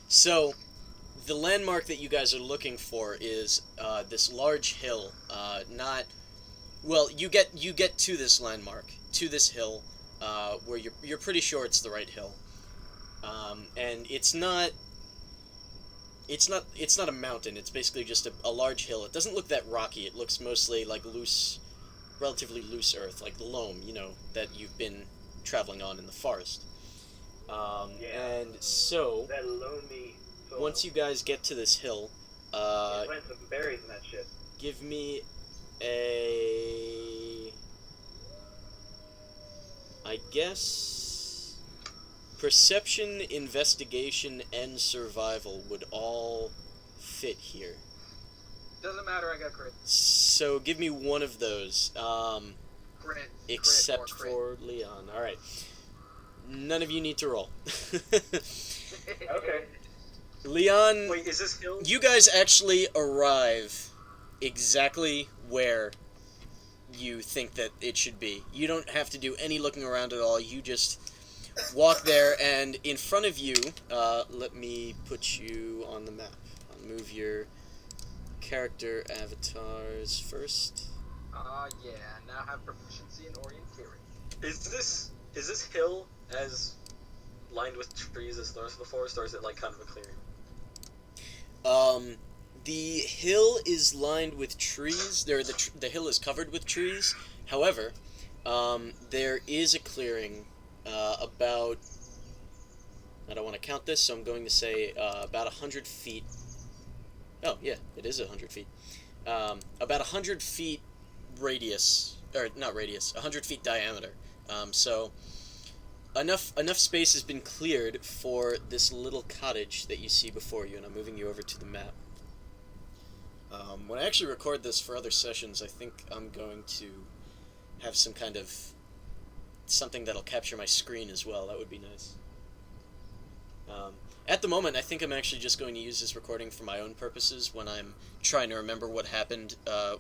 So, the landmark that you guys are looking for is this large hill. You get to this landmark, to this hill, where you're pretty sure it's the right hill, and it's not a mountain. It's basically just a large hill. It doesn't look that rocky. It looks mostly like relatively loose earth, like the loam, that you've been traveling on in the forest. And so, That lonely soul. once you guys get to this hill, plant some berries in that shit. give me I guess, perception, investigation, and survival would all fit here. Doesn't matter, I got crit. So give me one of those. Crit. Except crit or crit. for Leon. Alright. None of you need to roll. Okay. Leon, Wait, is this hill? you guys actually arrive exactly where you think that it should be. You don't have to do any looking around at all. You just walk there, and in front of you, let me put you on the map. I'll move your character avatars first. Yeah, now have proficiency in orienteering. Is this hill as lined with trees as the rest of the forest, or is it like kind of a clearing? The hill is lined with trees. The hill is covered with trees. However, there is a clearing about... I don't want to count this, so I'm going to say about 100 feet. Oh, yeah, it is 100 feet. About 100 feet radius, or not radius, 100 feet diameter. So enough space has been cleared for this little cottage that you see before you, and I'm moving you over to the map. When I actually record this for other sessions, I think I'm going to have some kind of something that'll capture my screen as well. That would be nice. At the moment, I think I'm actually just going to use this recording for my own purposes when I'm trying to remember what happened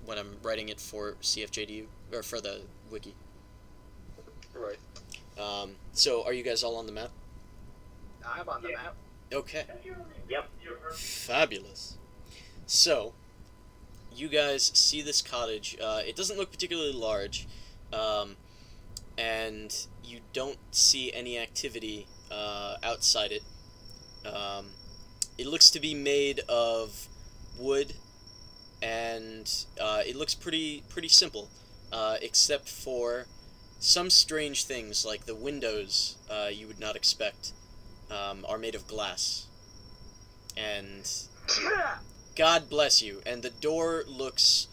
when I'm writing it for CFJDU, or for the wiki. Right. So, are you guys all on the map? I'm on the map. Okay. Yep. Fabulous. So, you guys see this cottage. It doesn't look particularly large, and you don't see any activity outside it. It looks to be made of wood, and it looks pretty simple, except for some strange things, like the windows you would not expect are made of glass. And God bless you. And the door looks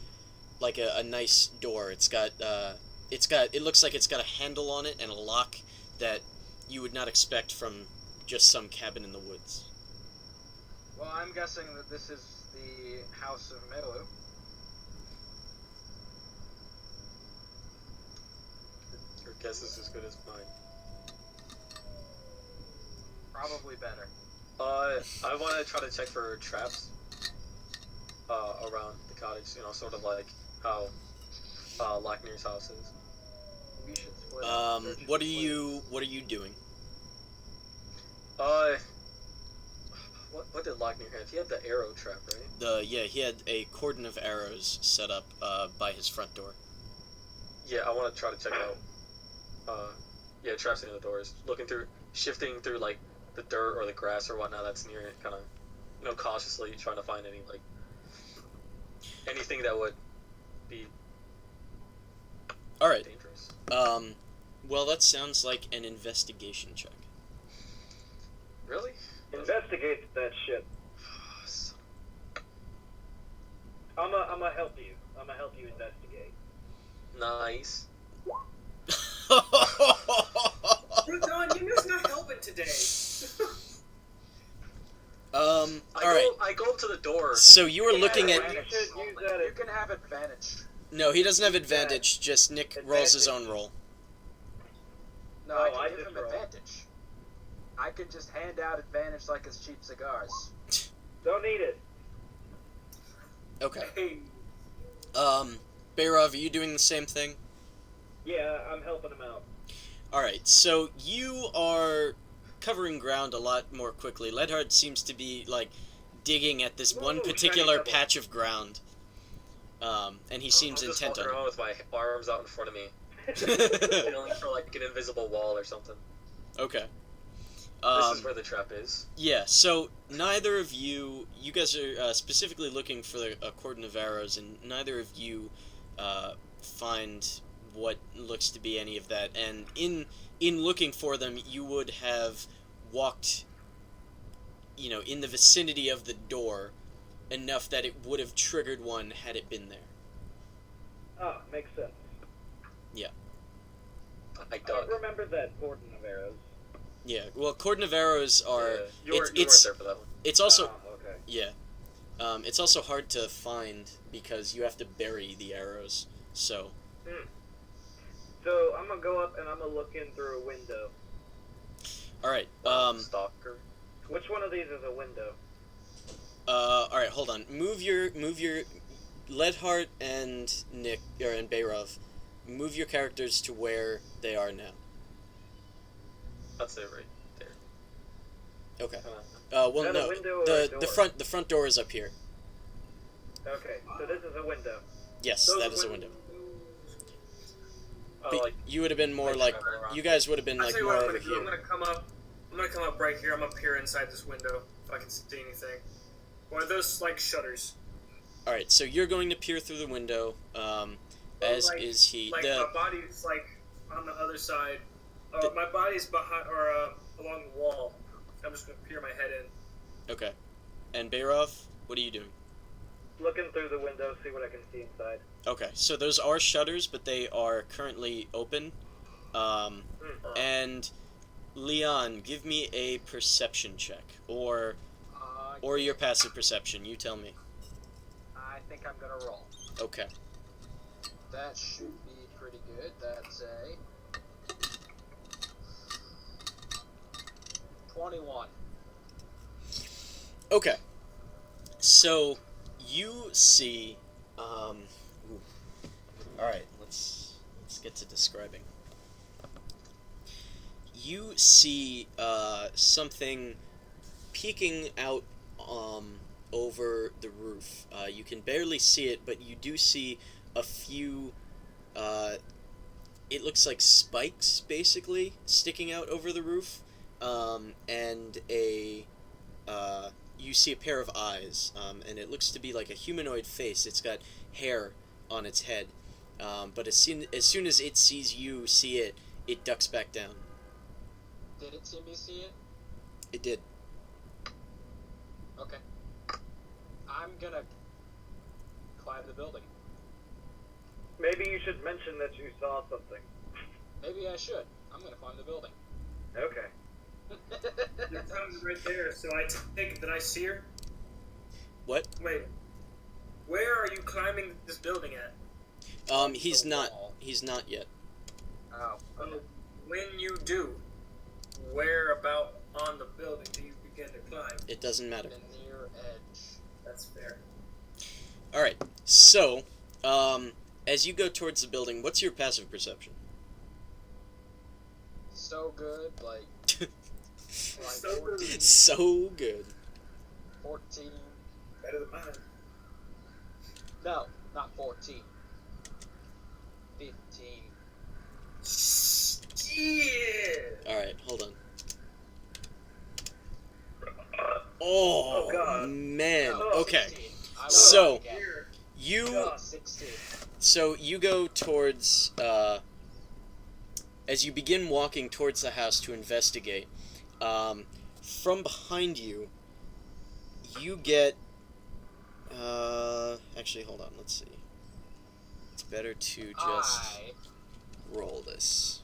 like a nice door. It looks like it's got a handle on it and a lock that you would not expect from just some cabin in the woods. Well, I'm guessing that this is the house of Mailliw. Your guess is as good as mine. Probably better. I want to try to check for traps around the cottage. You know, sort of like how Lochner's house is. We should split up. What are you doing? What did Lochner have? He had the arrow trap, right? He had a cordon of arrows set up by his front door. Yeah, I want to try to check out. Traps near the doors. Shifting through like the dirt or the grass or whatnot that's near it, kind of, cautiously trying to find anything that would be all right. dangerous. Well, that sounds like an investigation check. Really? Investigate that shit. I'ma help you. I'ma help you investigate. Nice. Don, you know not helping today. I go up to the door. So you were looking at. You can have advantage. No, he doesn't have advantage. Just Nick rolls his own roll. No, I can give him advantage. I can just hand out advantage like it's cheap cigars. Don't need it. Okay. Hey, Bayrov, are you doing the same thing? Yeah, I'm helping him out. Alright, so you are covering ground a lot more quickly. Ledhard seems to be, digging at this one particular patch of ground. And he seems intent on I'm just walking it. around with my arms out in front of me. Feeling for, an invisible wall or something. Okay. This is where the trap is. Yeah, so neither of you guys are specifically looking for a cordon of arrows, and neither of you find what looks to be any of that. And in looking for them, you would have walked, in the vicinity of the door enough that it would have triggered one had it been there. Oh, makes sense. Yeah. I don't remember that cordon of arrows. Yeah, well, cordon of arrows are... Yeah, you weren't there for that one. It's also... okay. Yeah. It's also hard to find because you have to bury the arrows, so... So, I'm gonna go up and I'm gonna look in through a window. Alright, Stalker. Which one of these is a window? Alright, hold on. Move your... Ledhart and Nick, and Bayrov, move your characters to where they are now. That's it right there. Okay. Is that a window or a door? the front door is up here. Okay, so this is a window. Yes, that is a window. Oh, But you would have been more you guys would have been I'll tell you more what I'm over gonna do. here. I'm gonna come up right here. I'm up here inside this window if I can see anything. One of those shutters. All right, so you're going to peer through the window, as is he. My body's on the other side. My body's behind along the wall. I'm just gonna peer my head in. Okay. And Bayrov, what are you doing? Looking through the window, see what I can see inside. Okay, so those are shutters, but they are currently open. And Leon, give me a perception check, or your passive perception. You tell me. I think I'm gonna roll. Okay. That should be pretty good. That's a 21. Okay. So you see. All right. Let's get to describing. You see something peeking out over the roof. You can barely see it, but you do see a few. It looks like spikes, basically, sticking out over the roof, and you see a pair of eyes, and it looks to be like a humanoid face. It's got hair on its head, but as soon as it sees you see it, it ducks back down. Did it see me see it? It did. Okay. I'm gonna climb the building. Maybe you should mention that you saw something. Maybe I should. I'm gonna climb the building. Okay. They're coming right there, so I take it that I see her. What? Wait. Where are you climbing this building at? He's The not. wall. He's not yet. Oh. When you do, where about on the building do you begin to climb? It doesn't matter. The near edge. That's fair. All right. So, as you go towards the building, what's your passive perception? So good, like So 14. So good. 14. Better than mine. No, not 14. 15. Yeah. All right. Hold on. Oh, Oh, God. man. No, Okay. 16. I will So- again. Here. You 16. So you go towards, as you begin walking towards the house to investigate, from behind you, you get, actually, hold on, let's see. It's better to just roll this.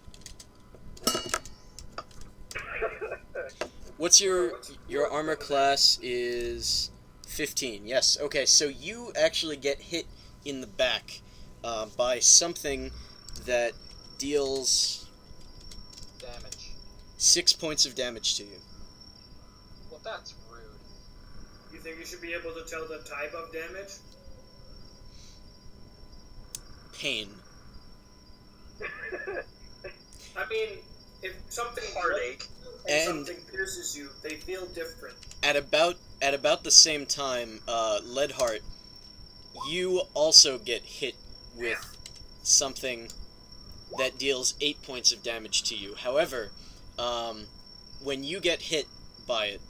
What's your armor class is 15, yes. Okay, so you actually get hit in the back by something that deals Damage. 6 points of damage to you. Well, that's rude. You think you should be able to tell the type of damage? Pain. I mean, if something Heartache. and And- something pierces you, they feel different. At about the same time, Leadheart, you also get hit with something that deals 8 points of damage to you. However, when you get hit by it,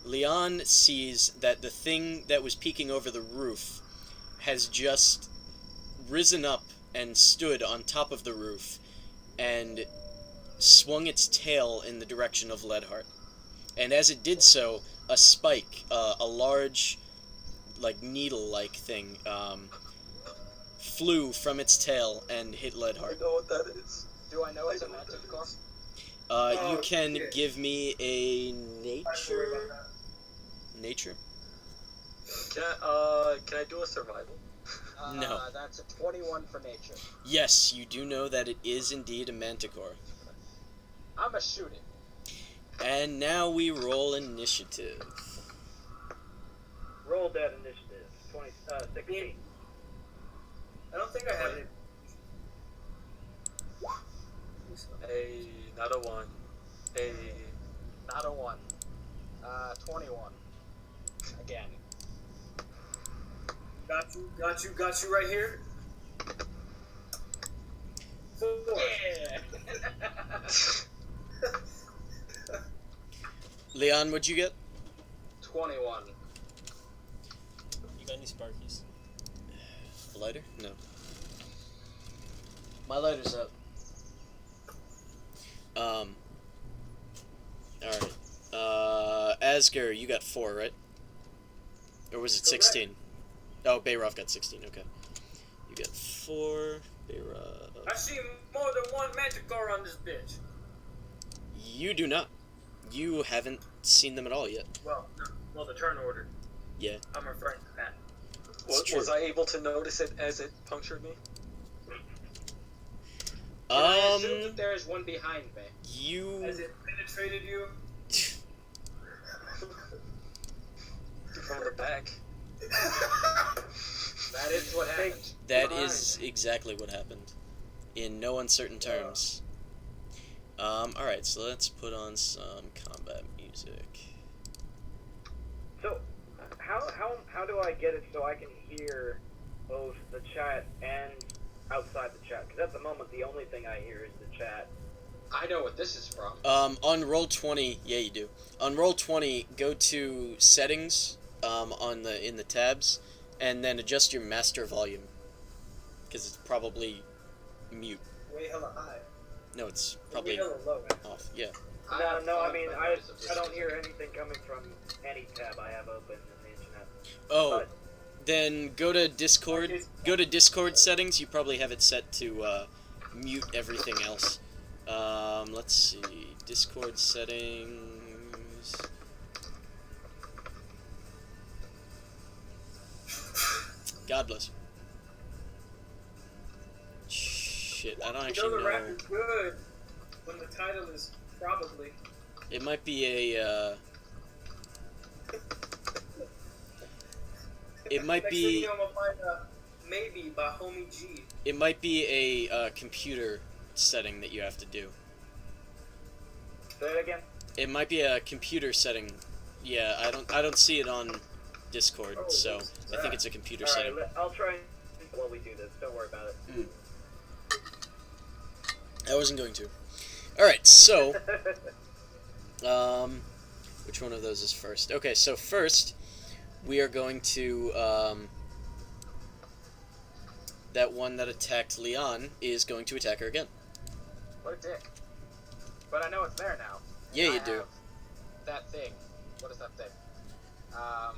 Leon sees that the thing that was peeking over the roof has just risen up and stood on top of the roof and swung its tail in the direction of Leadheart. And as it did so, a spike, a large, like, needle-like thing, flew from its tail and hit I Leadheart. know what that is. Do I know it's a manticore? You can shit. give me a I'm sorry about nature... that. Nature? Can I do a survival? No. That's a 21 for nature. Yes, you do know that it is indeed a manticore. I'ma shoot it. And now we roll initiative. Roll that initiative. 16. I don't think I have it. Not a 1. Not a 1. 21. Again. Got you right here. 4. Yeah! Leon, what'd you get? 21. You got any Sparkies? A lighter? No. My lighter's up. Alright. Asger, you got 4, right? Or was it 16? Oh, Bayroff got 16, okay. You got 4, Bayroff. I see more than one manticore on this bitch. You do not. You haven't seen them at all yet. Well, no. Well, the turn order. Yeah. I'm referring to that. Was I able to notice it as it punctured me? I assume that there is one behind me. You... As it penetrated you. From the back. That is what happened. That is exactly what happened. In no uncertain terms. Alright, so let's put on some combat music. So, how do I get it so I can hear both the chat and outside the chat? Because at the moment, the only thing I hear is the chat. I know what this is from. On Roll20, yeah, you do. On Roll20, go to Settings, in the tabs, and then adjust your master volume. Because it's probably mute. Way hella high. No, it's Way probably hella low. off, yeah. No, I mean, I don't hear anything coming from any tab I have open in the internet. Oh, But then go to Discord. Go to Discord settings. You probably have it set to mute everything else. Let's see. Discord settings. God bless you. Shit, I don't actually the know. rap is good when the title is probably. It might be a, it might Next thing be, you know, I'm gonna find Maybe by Homie G. it might be a computer setting that you have to do. Say it again. It might be a computer setting. Yeah, I don't see it on Discord, Oh, so what's I think that? it's a computer All right, setting. I'll try and while we do this. Don't worry about it. I wasn't going to. Alright, so, which one of those is first? Okay, so first, we are going to, that one that attacked Leon is going to attack her again. What a dick. But I know it's there now. Yeah, I you do. have that thing. What is that thing? I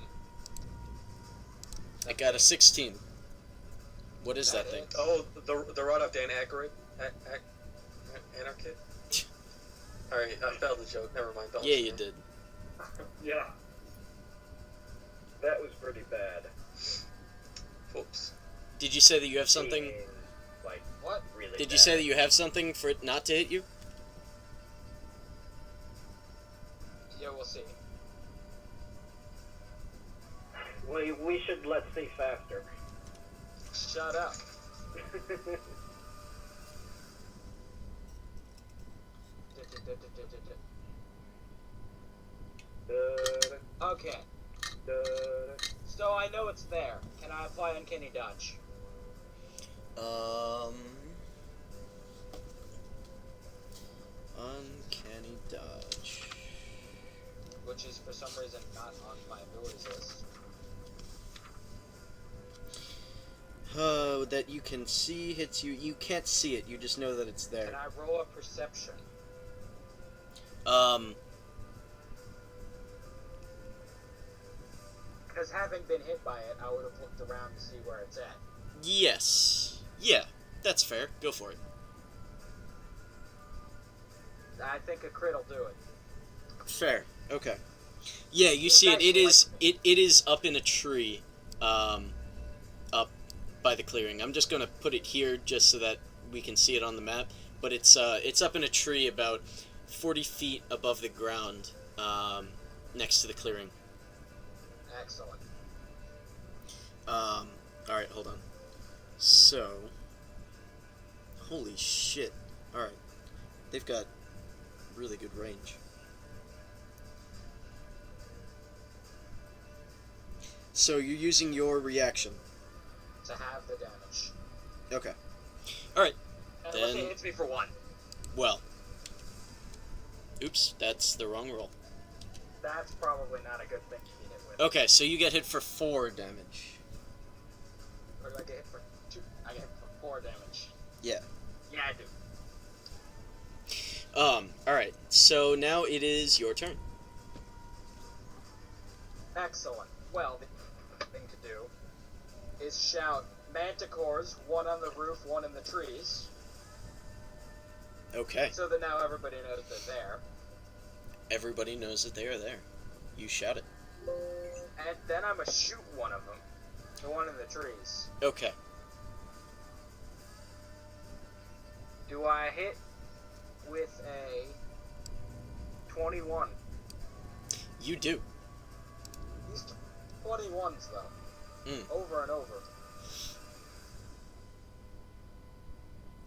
got a 16. What is that thing? Oh, the rod of Dan Aykroyd? Anarchid? Alright, I failed the joke. Never mind. Don't Yeah, listen you to me. did. Yeah. That was pretty bad. Whoops. Did you say that you have something? Being, like, What? really Did you bad. say that you have something for it not to hit you? Yeah, we'll see. We should let's see faster. Shut up. Okay, so I know it's there. Can I apply Uncanny Dodge? Uncanny dodge. Which is for some reason not on my abilities list. That you can see hits you. You can't see it. You just know that it's Can there. I roll a perception? Because having been hit by it, I would have looked around to see where it's at. Yes. Yeah, that's fair. Go for it. I think a crit will do it. Fair. Okay. Yeah, you see it. It is. It is up in a tree. Up by the clearing. I'm just gonna put it here just so that we can see it on the map. But it's up in a tree about 40 feet above the ground, next to the clearing. Excellent. All right, hold on. So, holy shit. All right, they've got really good range. So you're using your reaction. To have the damage. Okay. All right. And Then- let's say it hits me for 1. Well. Oops, that's the wrong roll. That's probably not a good thing to be hit with. Okay, so you get hit for 4 damage. Or do I get hit for 2? I get hit for 4 damage. Yeah. Yeah, I do. Alright, so now it is your turn. Excellent. Well, the thing to do is shout manticores, one on the roof, one in the trees, Okay. so that now everybody knows they're there. Everybody knows that they are there. You shout it. And then I'm gonna shoot one of them, the one in the trees. Okay. Do I hit with a 21? You do. These 21s, though. Over and over.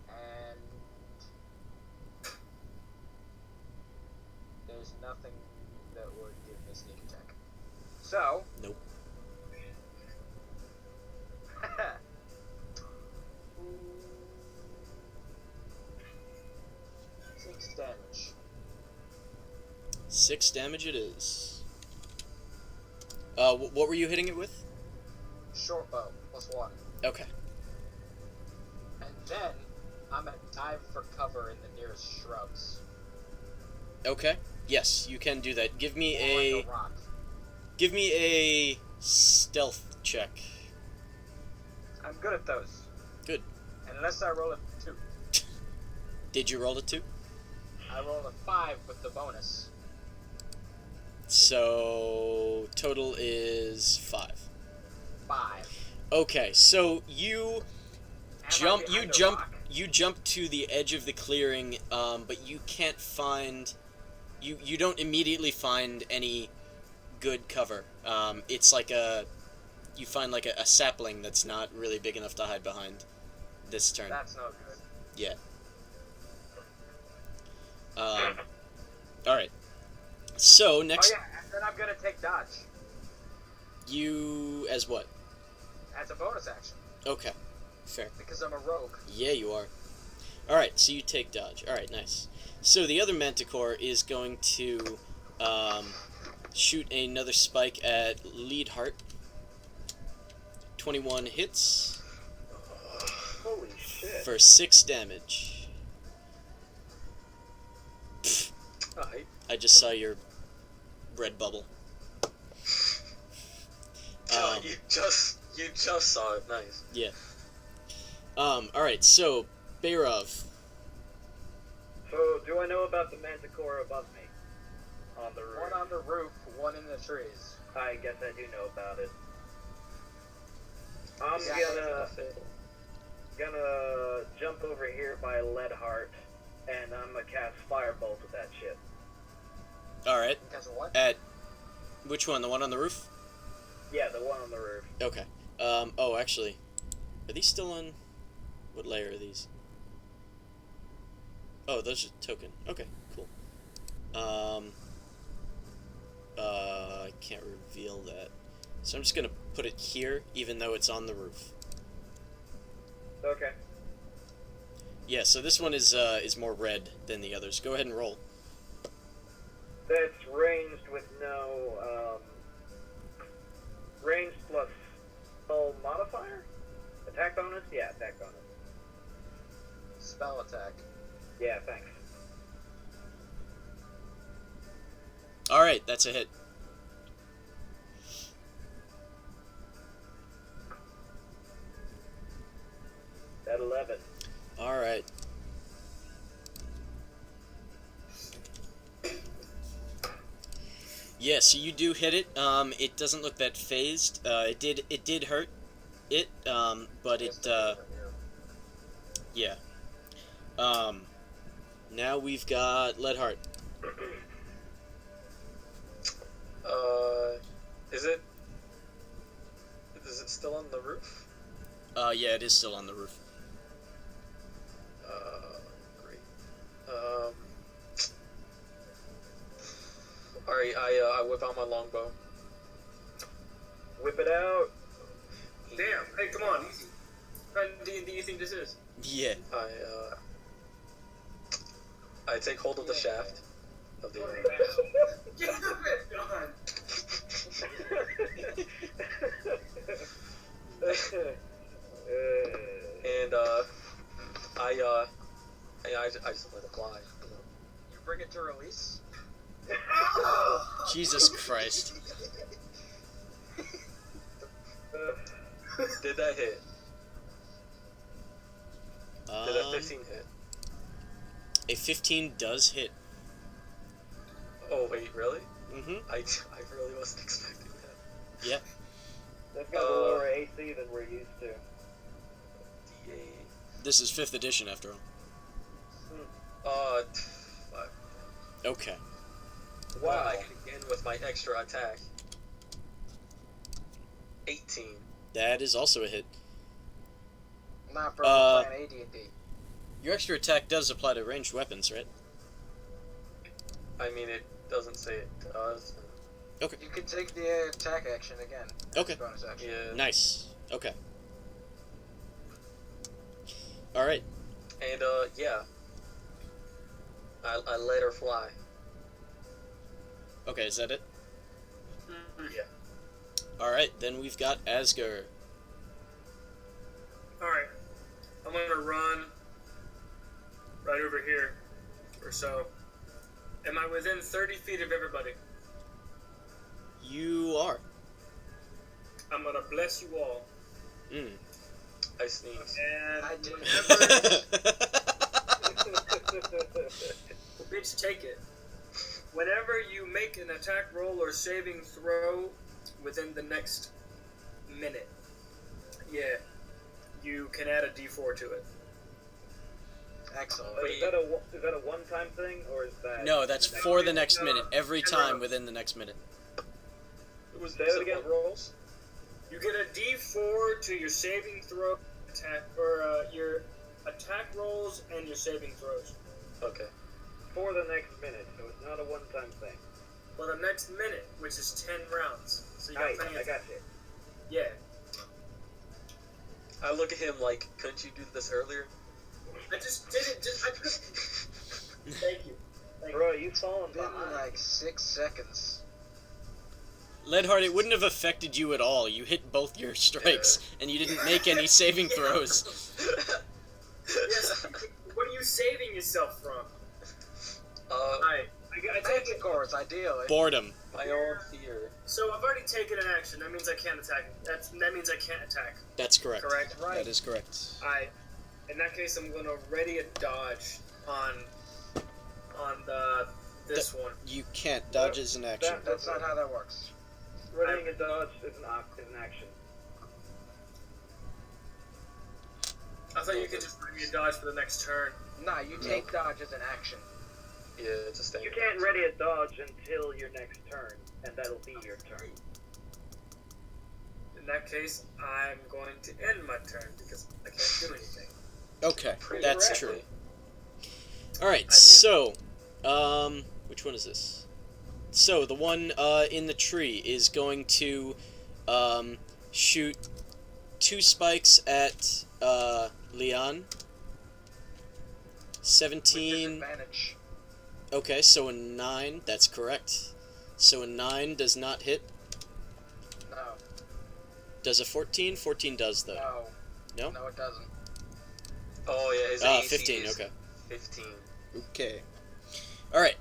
And there's nothing that would give me sneak attack. So. Nope. 6 damage. 6 damage it is. What were you hitting it with? Short bow, +1. Okay. And then I'm gonna dive for cover in the nearest shrubs. Okay. Yes, you can do that. Give me Or like a rock. Give me a stealth check. I'm good at those. Good. Unless I roll a 2. Did you roll a 2? I rolled a 5 with the bonus. So total is 5. 5. Okay, so you jump. behind a rock? You jump to the edge of the clearing, but you can't find. You don't immediately find any good cover. It's like you find like a sapling that's not really big enough to hide behind this turn. That's no good. Yeah. Alright. So, next... Oh yeah, and then I'm gonna take dodge. You... as what? As a bonus action. Okay. Fair. Because I'm a rogue. Yeah, you are. Alright, so you take dodge. Alright, nice. So, the other Manticore is going to, shoot another spike at Leadheart. 21 hits. Holy shit. For 6 damage. I just saw your red bubble. You just saw it. Nice. Yeah. Alright, so, Bayrov. So, do I know about the manticore above me? On the roof? One on the roof, one in the trees. I guess I do know about it. I'm gonna jump over here by Leadheart, and I'm gonna cast Firebolt with that shit. Alright. Because of what? At which one? The one on the roof? Yeah, the one on the roof. Okay. Oh, actually, are these still on? What layer are these? Oh, those are token. Okay, cool. I can't reveal that. So I'm just gonna put it here, even though it's on the roof. Okay. Yeah, so this one is more red than the others. Go ahead and roll. That's ranged with no, ranged plus spell modifier? Attack bonus? Yeah, attack bonus. Spell attack. Yeah, thanks. Alright, that's a hit. At 11. Alright. Yeah, so you do hit it. It doesn't look that phased. It did hurt it, but it, yeah. Now we've got Leadheart. Is it still on the roof? Yeah, it is still on the roof. Great. Alright, I whip out my longbow. Whip it out. Damn. Hey, come on, easy. What kind of D&D you think this is? Yeah. I take hold of the shaft of the Get it done. and I just let it fly. You know? You bring it to release? Jesus Christ. Did that hit? Did a 15 hit? A 15 does hit. Oh wait, really? Mm-hmm. I really wasn't expecting that. Yep. That's got a lower AC than we're used to. D8. This is 5th edition, after all. Fuck. Okay. Wow. I can again with my extra attack. 18. That is also a hit. Not for playing AD&D. Your extra attack does apply to ranged weapons, right? I mean, it doesn't say it does. Okay. You can take the attack action again. Okay. Bonus action. Yeah. Nice. Okay. Alright. And, yeah. I let her fly. Okay, is that it? Yeah. Alright, then we've got Asger. Alright. I'm gonna run right over here or so. Am I within 30 feet of everybody? You are. I'm gonna bless you all. I sneeze. And I do. whenever, Bitch, take it. Whenever you make an attack roll or saving throw within the next minute, yeah, you can add a D4 to it. Excellent. Is that a one-time thing, or is that... No, that's for the next minute. Every time within the next minute. Say it again. Rolls? You get a D4 to your saving throw attack, or your attack rolls and your saving throws. Okay. For the next minute, so it's not a one-time thing. For the next minute, which is 10 rounds. So you got plenty of I got you. Yeah. I look at him like, couldn't you do this earlier? I just did it. Thank you. Bro, you fallen Been behind. like 6 seconds. Leadheart, it wouldn't have affected you at all. You hit both your strikes, and you didn't make any saving throws. Yes. What are you saving yourself from? I take it. Manticores, ideally. Boredom. My own fear. So I've already taken an action. That means I can't attack. That means I can't attack. That's correct. Correct. Right. That is correct. In that case, I'm gonna ready a dodge on this one. You can't. Dodge is an action. That's not how that works. Readying a dodge is an action. I thought you could just ready a dodge for the next turn. Nah, you take dodge as an action. Yeah, it's a standard. You can't ready a dodge until your next turn, and that'll be your turn. In that case, I'm going to end my turn because I can't do anything. Okay, Pretty that's correctly. true. Alright, so, which one is this? So, the one, in the tree is going to, shoot 2 spikes at, Leon. 17. Disadvantage. Okay, so a 9, that's correct. So a 9 does not hit. No. Does a 14? 14 does, though. No. No? No, it doesn't. Oh, yeah, his AC 15, is okay. 15. Okay. Alright.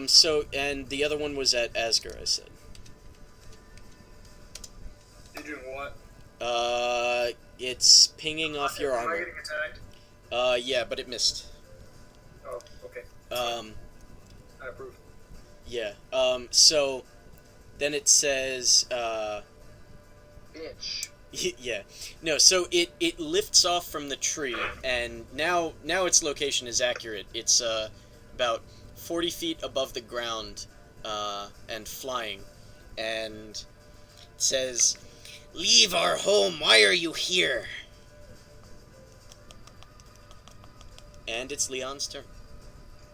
So, and the other one was at Asger, I said. You're doing what? It's pinging off your Am I armor. getting attacked? Yeah, but it missed. Oh, okay. I approve. Yeah. So, then it says, Bitch. yeah. No, so it lifts off from the tree, and now its location is accurate. It's, about 40 feet above the ground, and flying. And it says, "Leave our home, why are you here?" And it's Leon's turn.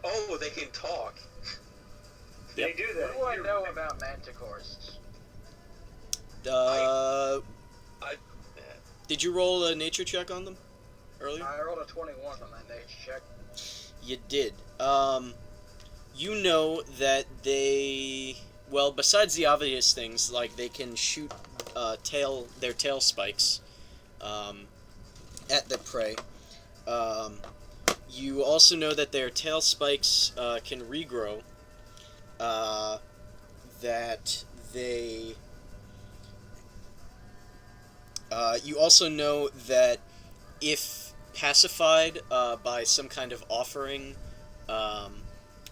Oh, they can talk. They do that. What do I know about manticores? Did you roll a nature check on them earlier? I rolled a 21 on that nature check. You did. You know that they, well, besides the obvious things, like they can shoot their tail spikes at the prey. You also know that their tail spikes can regrow. That they... you also know that if pacified by some kind of offering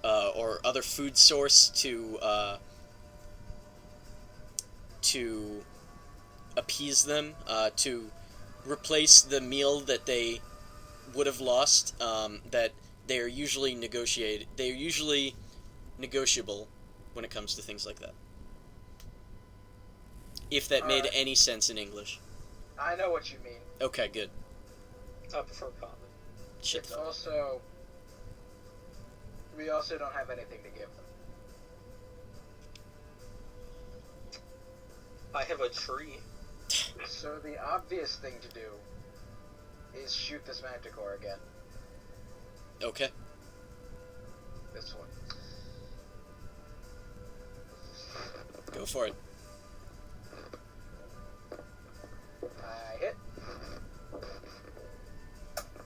or other food source to appease them, to replace the meal that they would have lost, that they're usually negotiable when it comes to things like that. If that made any sense in English. I know what you mean. Okay, good. I prefer common. Shit. It's also... We also don't have anything to give them. I have a tree. So the obvious thing to do is shoot this manticore again. Okay. This one. Go for it. I hit.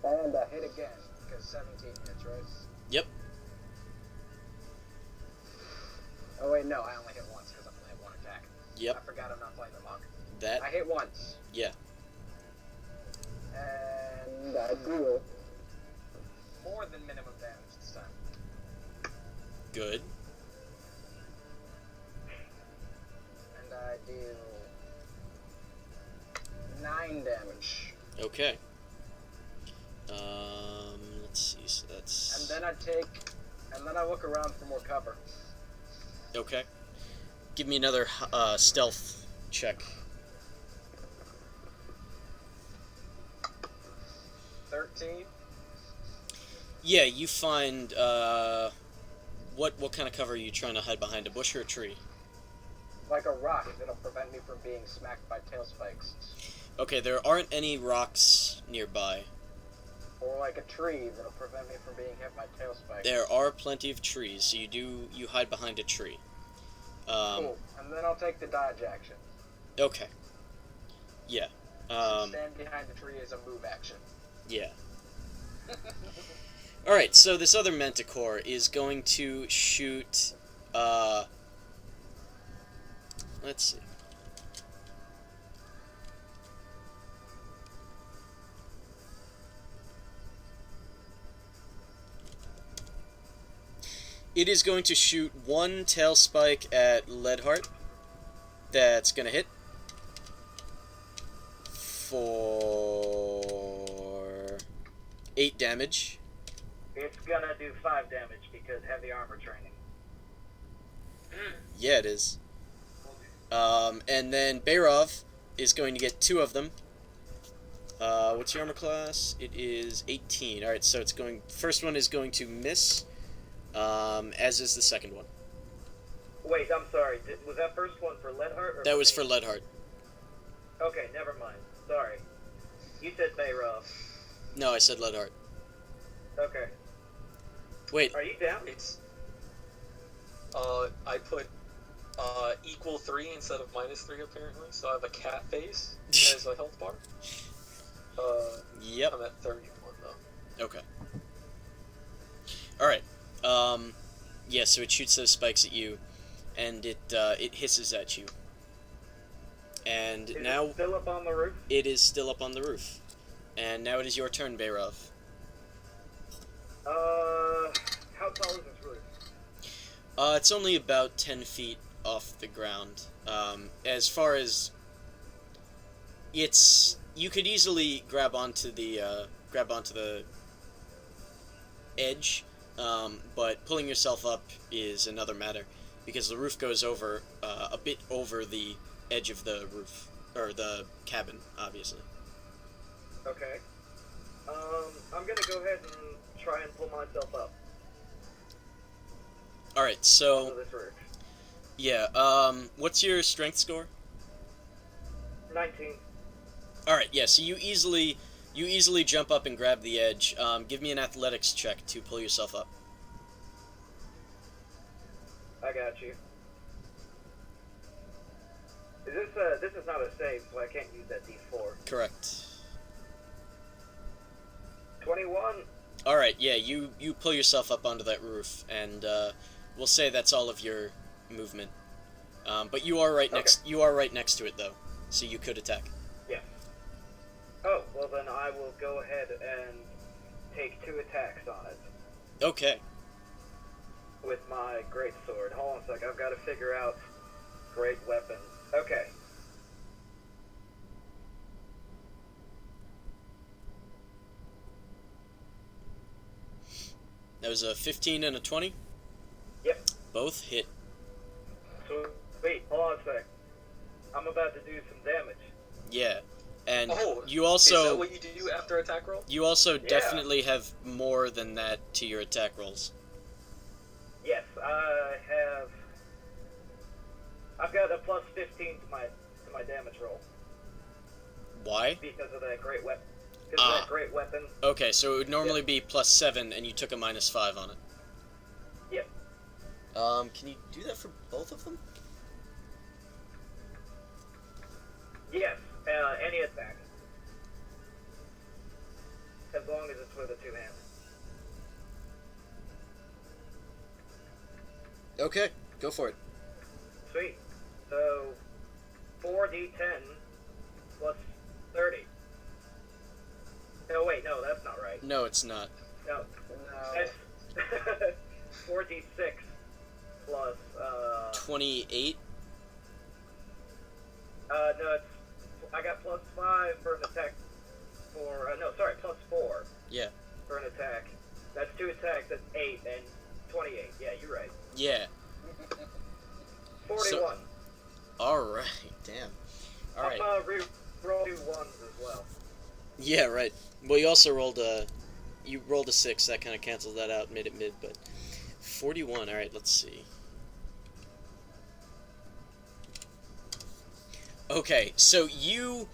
And I hit again, because 17 hits, right? Yep. Oh wait, no, I only hit once, because I'm only at one attack. Yep. I forgot I'm not playing the monk. That. I hit once. Yeah. And I deal more than minimum damage this time. Good. And I deal 9 damage. Okay. Let's see. So that's. And then I look around for more cover. Okay. Give me another stealth check. 13. Yeah, you find what kind of cover are you trying to hide behind? A bush or a tree? Like a rock that'll prevent me from being smacked by tail spikes. Okay, there aren't any rocks nearby. Or like a tree that'll prevent me from being hit by tail spikes. There are plenty of trees, so you hide behind a tree. Cool. And then I'll take the dodge action. Okay. Yeah. Stand behind the tree is a move action. Yeah. Alright, so this other Manticore is going to shoot, let's see. It is going to shoot one tail spike at Leadheart. That's going to hit. For 8 damage. It's gonna do 5 damage because heavy armor training. Yeah, it is. And then Bayrov is going to get 2 of them. What's your armor class? It is 18. Alright, so it's going. First one is going to miss. As is the second one. Wait, I'm sorry. Was that first one for Leadheart? Or That was me? for Leadheart. Okay, never mind. Sorry. You said Mailliw. No, I said Leadheart. Okay. Wait. Are you down? It's I put equal 3 instead of -3 apparently, so I have a cat face as a health bar. Yep. I'm at 31 though. Okay. Alright. Yeah, so it shoots those spikes at you, and it hisses at you. And Is now it still up on the roof? it is still up on the roof. And now it is your turn, Bayrov. How tall is this roof? It's only about 10 feet off the ground. As far as you could easily grab onto the edge, but pulling yourself up is another matter because the roof goes over a bit over the edge of the roof or the cabin, obviously. Okay. I'm gonna go ahead and try and pull myself up All right, so onto this roof. yeah. What's your strength score? 19. All right, yeah. So you easily jump up and grab the edge. Give me an athletics check to pull yourself up. I got you. This is not a save, so I can't use that D4. Correct. 21. All right, yeah. You pull yourself up onto that roof, and we'll say that's all of your movement. But you are right next. Okay. You are right next to it, though, so you could attack. Yeah. Oh, well then I will go ahead and take 2 attacks on it Okay. with my greatsword. Hold on a sec, I've got to figure out great weapons. Okay. That was a 15 and a 20. Yep. Both hit. Sweet. Hold on a sec. I'm about to do some damage. Yeah. And Oh, you is also that what you do after attack roll? you also definitely have more than that to your attack rolls. Yes, I've got a plus 15 to my damage roll Why? because of that great weapon. Because of that great weapon. Okay, so it would normally be plus 7, and you took a -5 on it. Yep. Can you do that for both of them? Yes. Any attack. As long as it's with a 2 hand. Okay, go for it. Sweet. So 4d10 plus 30. No, wait, no, that's not right. No, it's not. No. No. That's 4d6 plus 28. No, it's I got plus 5 for an attack. Plus 4. Yeah. For an attack. That's 2 attacks. That's 8 and 28. Yeah, you're right. Yeah. 41. All right. Damn. All right. I'm re-roll 2 1s as well. Yeah. Right. Well, you also rolled a 6. That kind of canceled that out, made it mid, but 41. All right. Let's see. Okay. So you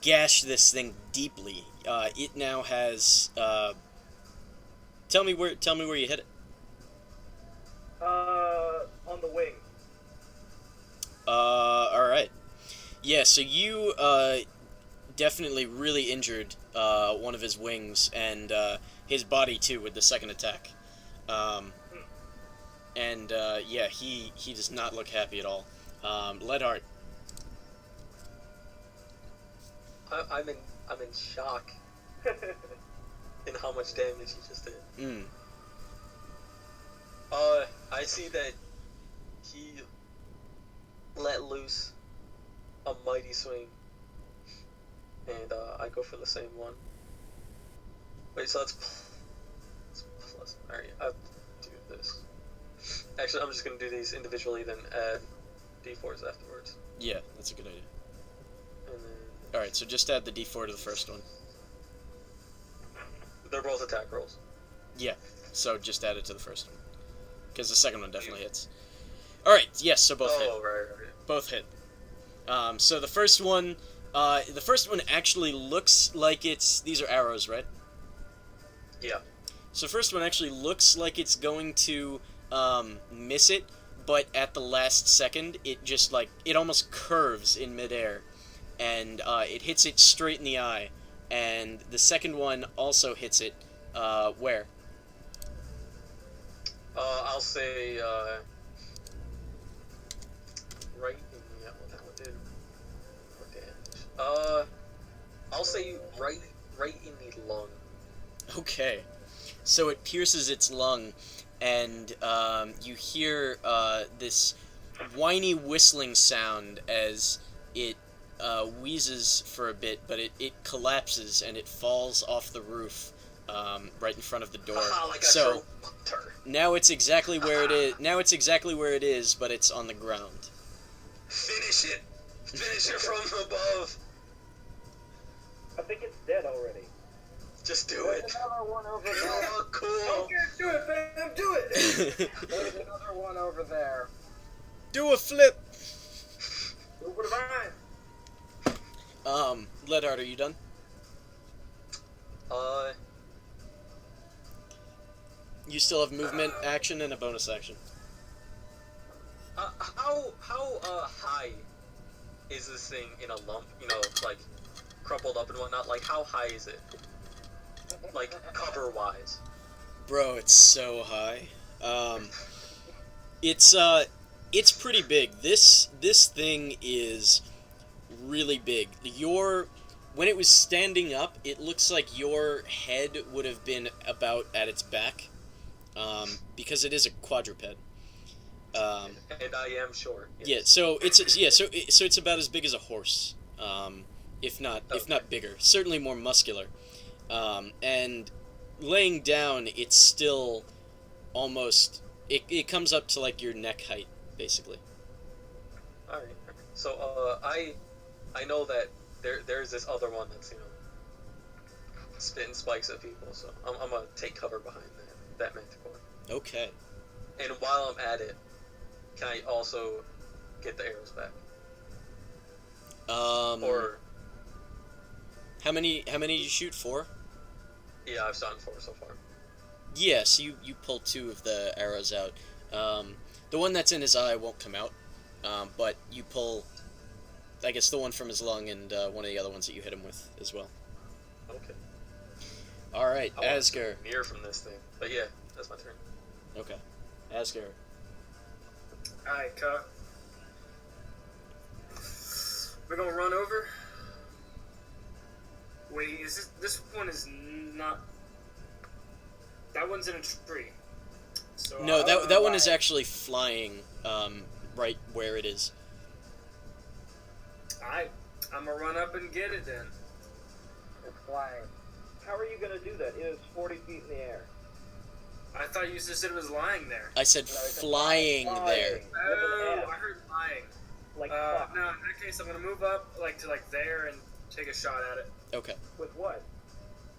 gash this thing deeply. It now has. Tell me where you hit it. On the wing. All right. Yeah. So you definitely really injured one of his wings and his body too with the second attack. And yeah, he does not look happy at all. Leadheart. I'm in shock in how much damage he just did. I see that he let loose a mighty swing, and I go for the same one. Wait, so that's plus. Alright, I have to do this. Actually, I'm just gonna do these individually, then add d4s afterwards. Yeah, that's a good idea. And then All right, so just add the d4 to the first one. they're both attack rolls. Yeah, so just add it to the first one, because the second one definitely hits. All right, yes, so both hit. Right. Both hit. So the first one actually looks like it's. These are arrows, right? Yeah. So the first one actually looks like it's going to miss it, but at the last second, it just it almost curves in midair, and it hits it straight in the eye. And the second one also hits it. Where? I'll say right in the that one did more damage. I'll say right in the lung. Okay, so it pierces its lung, and you hear this whiny whistling sound as it wheezes for a bit, but it collapses and it falls off the roof right in front of the door. Like so now it's exactly where it is. Now it's exactly where it is, but it's on the ground. Finish it from above. I think it's dead already. Just do There's it. another one over there. Oh, cool. Okay, do it, fam, do it! There's another one over there. Do a flip. What am I? Leadheart, are you done? You still have movement, action, and a bonus action. How high is this thing in a lump? Like crumpled up and whatnot. Like how high is it? Like cover wise. Bro, it's so high. It's pretty big. This thing is really big. When it was standing up, it looks like your head would have been about at its back, because it is a quadruped. And I am short. Yeah, so it's about as big as a horse, if not bigger. Certainly more muscular. And laying down, it's still almost. It comes up to your neck height, basically. All right. So I know that there's this other one that's spitting spikes at people. So I'm gonna take cover behind that manticore. Okay. And while I'm at it, can I also get the arrows back? Or how many did you shoot? 4? Yeah, I've shot 4 so far. Yes, you pull 2 of the arrows out. The one that's in his eye won't come out, but you pull, I guess, the one from his lung and one of the other ones that you hit him with as well. Okay. All right, I want Asger. to mirror from this thing, but yeah, that's my turn. Okay, Asger. Alright, cut. We're gonna run over. Wait, this one is not. That one's in a tree. So No, I don't that know one is why. actually flying, right where it is. I'm gonna run up and get it then. It's flying. How are you gonna do that? It is 40 feet in the air. I thought you just said it was lying there. I said No, it's flying flying. there. With an Oh, F. I heard lying. Like No, fuck. in that case, I'm gonna move up to there and take a shot at it. Okay. With what?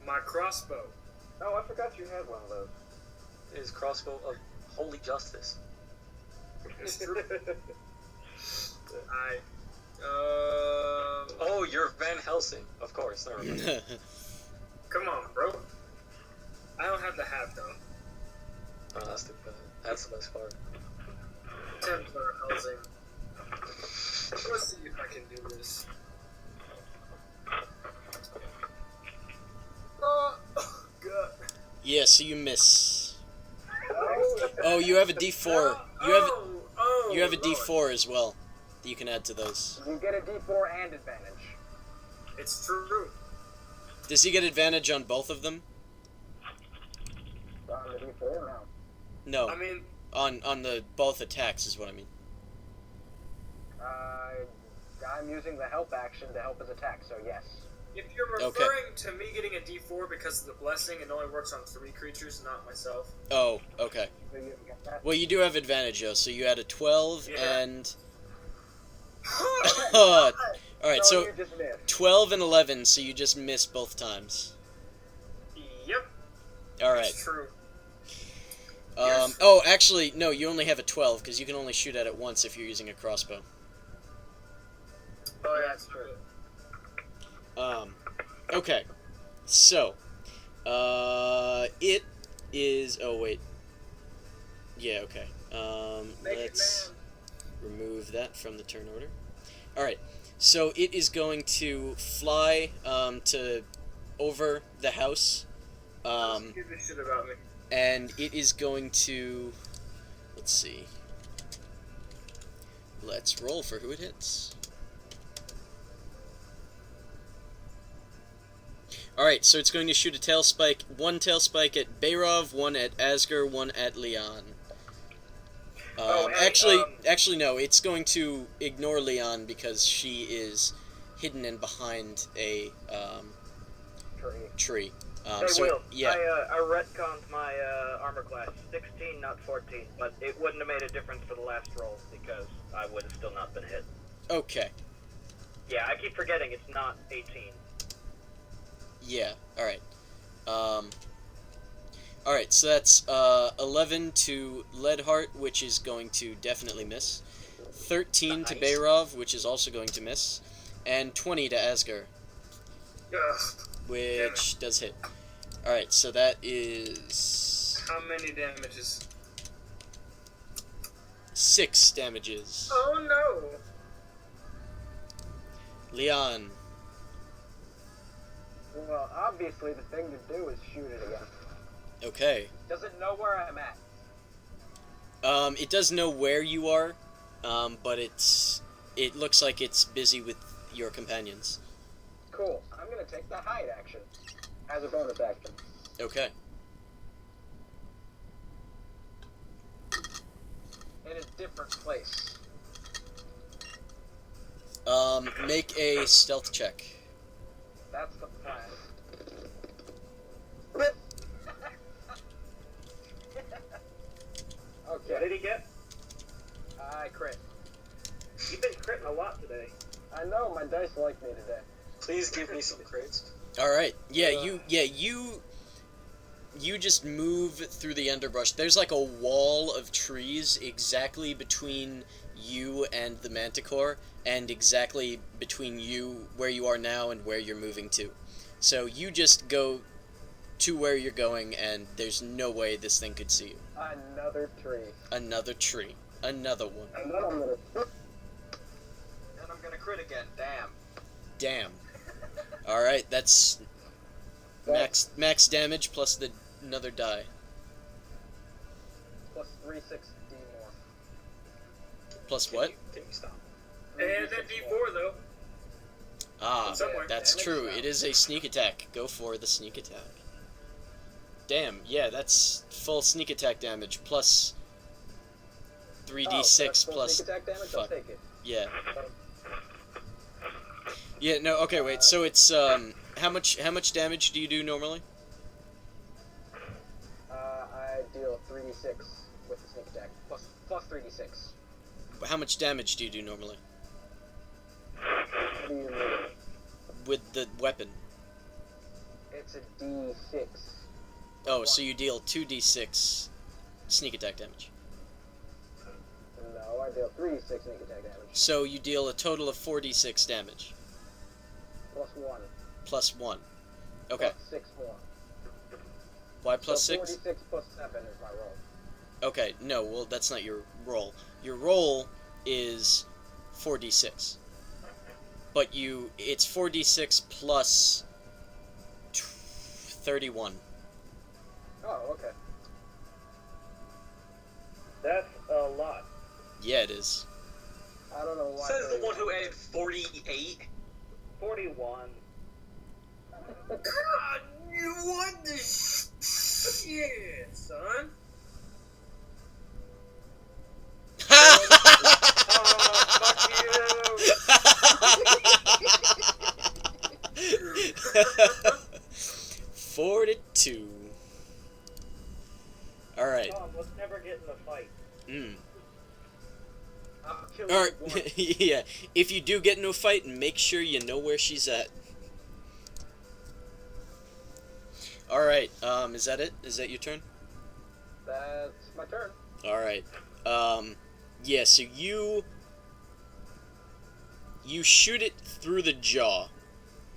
My crossbow. Oh, I forgot you had one of those. His crossbow of holy justice. It's true. Oh, you're Van Helsing. Of course. Never mind. Come on, bro. I don't have the hat though. Oh, that's the best part. Templar housing. Let's see if I can do this. Oh, God. Yeah, so you miss. Oh, Oh, you have a D4. You have a Lord. D4 as well that you can add to those. you get a D4 and advantage. It's true. Does he get advantage on both of them? On the D4 now. No, I mean, on the both attacks is what I mean. I'm using the help action to help his attack, so yes. if you're Okay. referring to me getting a D4 because of the blessing, it only works on 3 creatures, not myself. Oh, okay. So you didn't get that? Well, you do have advantage though, so you had a 12 Yeah. and all right, so you just missed. 12 and 11, so you just missed both times. Yep, All right. it's true. Um, oh, actually, no, you only have a 12 because you can only shoot at it once if you're using a crossbow. Oh, yeah, it's true. Okay, so, it is. Oh wait. Yeah. Okay. Make it, Let's man. remove that from the turn order. All right. So it is going to fly to over the house, Give a shit about me. and it is going to. Let's see. Let's roll for who it hits. Alright, so it's going to shoot a tail spike, one tail spike at Bayrov, one at Asger, one at Leon. Actually, no, it's going to ignore Leon because she is hidden and behind a tree. Hey, So, Will, yeah. I retconned my armor class. 16, not 14. But it wouldn't have made a difference for the last roll because I would have still not been hit. Okay. Yeah, I keep forgetting it's not 18. Yeah, alright. Alright, so that's 11 to Leadheart, which is going to definitely miss. 13 to Nice. Bayrov, which is also going to miss. And 20 to Asger, Ugh. which does hit. Alright, so that is How many damages? 6 damages. Oh no! Leon. Well, obviously the thing to do is shoot it again. Okay. Does it know where I'm at? It does know where you are, but it looks like it's busy with your companions. Cool. I'm gonna take the hide action as a bonus action. Okay. In a different place. Make a stealth check. That's the plan. Okay. What did he get? I crit. You've been critting a lot today. I know, my dice like me today. Please give me some crits. All right. Yeah, you just move through the underbrush. There's like a wall of trees exactly between you and the Manticore, and exactly between you where you are now and where you're moving to. So you just go to where you're going, and there's no way this thing could see you. Another tree. Another tree. Another one. And then I'm gonna. And I'm gonna crit again. Damn. Damn. All right, that's max damage plus another die. Plus 360 more. Plus what? Can you stop? And that D4 though. Ah, Somewhere. that's Damage true. now. It is a sneak attack. Go for the sneak attack. damn. Yeah, that's full sneak attack damage plus 3d6 that's full plus. sneak attack damage. I'll Fuck. take it. Yeah. Yeah. No. Okay. Wait. So it's how much damage do you do normally? I deal 3d6 with the sneak attack plus 3d6. How much damage do you do normally What do you mean? with the weapon? It's a d6. Oh, so you deal 2d6 sneak attack damage. No, I deal 3d6 sneak attack damage. So you deal a total of 4d6 damage. Plus 1. Plus 1. Okay. Plus 6 more. Why plus so 6? 46 plus 7 is my roll. Okay, no, well, that's not your roll. Your roll is 4d6. But it's 4d6 plus 31. Oh, okay. That's a lot. Yeah, it is. I don't know why. Says the one who added 48. 41. God, you want this shit, son? Fuck 42. Alright. Tom, let's never get in a fight. I'll kill Alright, you once. yeah. If you do get into a fight, make sure you know where she's at. Alright, is that it? Is that your turn? That's my turn. Alright. Yeah, so you shoot it through the jaw.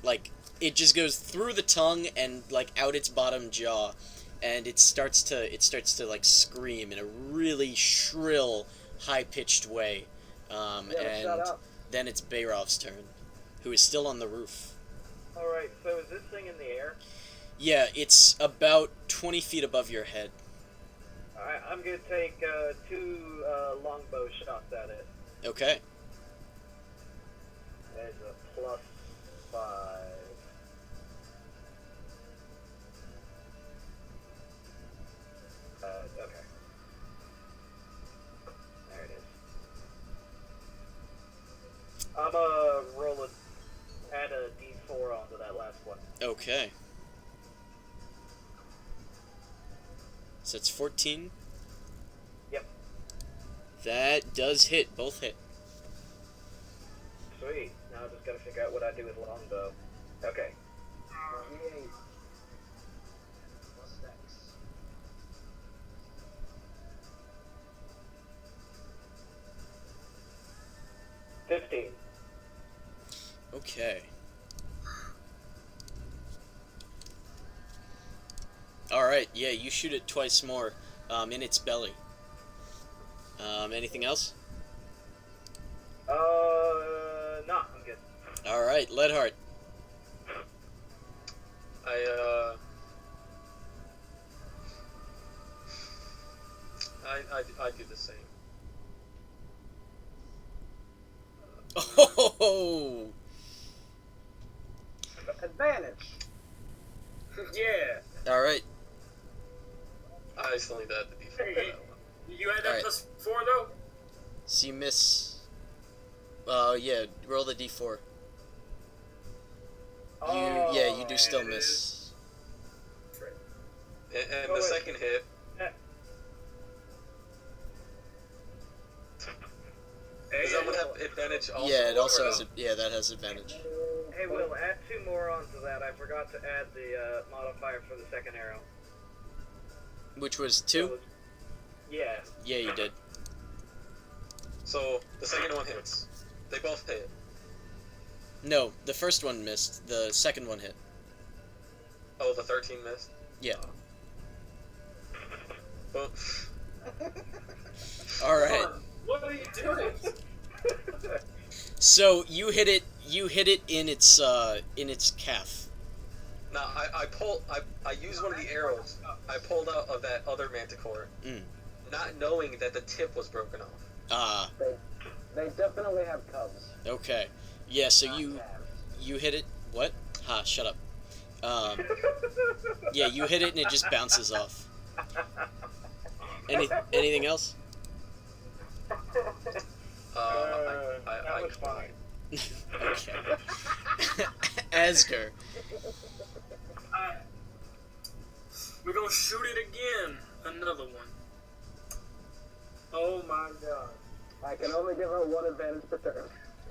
Like, it just goes through the tongue and, like, out its bottom jaw. And it starts to like, scream in a really shrill, high-pitched way. Yeah, shut And up. then it's Bayrov's turn, who is still on the roof. Alright, so is this thing in the air? Yeah, it's about 20 feet above your head. Alright, I'm gonna take 2 longbow shots at it. Okay. There's a plus 5. Okay. There it is. I'm roll add a d4 onto that last one. Okay. So it's 14. Yep. That does hit. Both hit. Sweet. Now I just gotta figure out what I do with longbow. Okay. Yay. Plus 6. Okay. Alright, yeah, you shoot it twice more in its belly. Anything else? Nah, I'm good. Alright, Leadheart. I do the same. Oh! Advantage. Yeah. Alright. I still need to add the d4 for that one. You had that Alright. plus 4 though? So you miss. Yeah, roll the d4. Yeah, you do still and it miss. And Oh, the wait. second hit, Hey, does that one have advantage also? Yeah, it also or has no? yeah, that has advantage. Hey, Will, add 2 more onto that. I forgot to add the modifier for the second arrow. Which was 2? So, yeah. Yeah, you did. So, the second one hits. They both hit. No, the first one missed. The second one hit. Oh, the 13 missed? Yeah. Well, Alright. What are you doing? So you hit it in its calf. now, I used one of the arrows I pulled out of that other manticore, not knowing that the tip was broken off. Ah, They definitely have cubs. okay. Yeah, so not you calves. hit it. What? Ha, shut up. Yeah, you hit it and it just bounces off. Anything else? That was fine. Okay. Asger. We're gonna shoot it again. Another one. Oh my god. I can only give her one advantage per turn.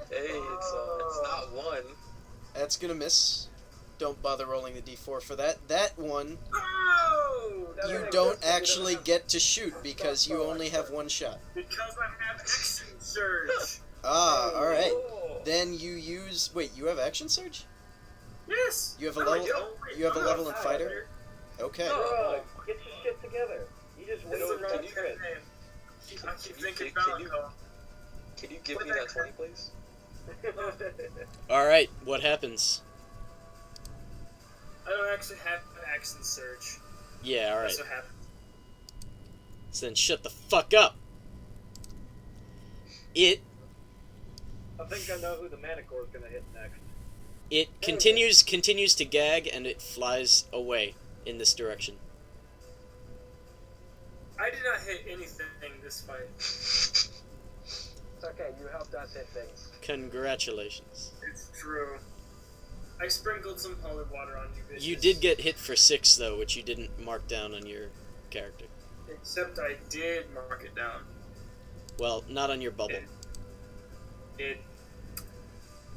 Hey, it's not one. That's gonna miss. Don't bother rolling the d4 for that. That one, Oh! you don't actually get to shoot because you only have one shot. Because I have action surge. Ah, alright. Oh. Then you use... Wait, you have action surge? Yes. You have a No, I level... don't. You have a I'm level in not fighter? Okay. Bro, get your shit together. You just went This is over a the wrong crit. name. I keep thinking can you- Valentine. Can you give me that 20, please? Alright, what happens? I don't actually have an action surge. Yeah, alright. That's what happened. So then shut the fuck up! It I think I know who the Manicore is gonna hit next. continues to gag and it flies away in this direction. I did not hit anything this fight. It's okay, you helped us hit things. Congratulations. It's true. I sprinkled some holy water on you bitches. You did get hit for 6 though, which you didn't mark down on your character. Except I did mark it down. Well, not on your bubble. It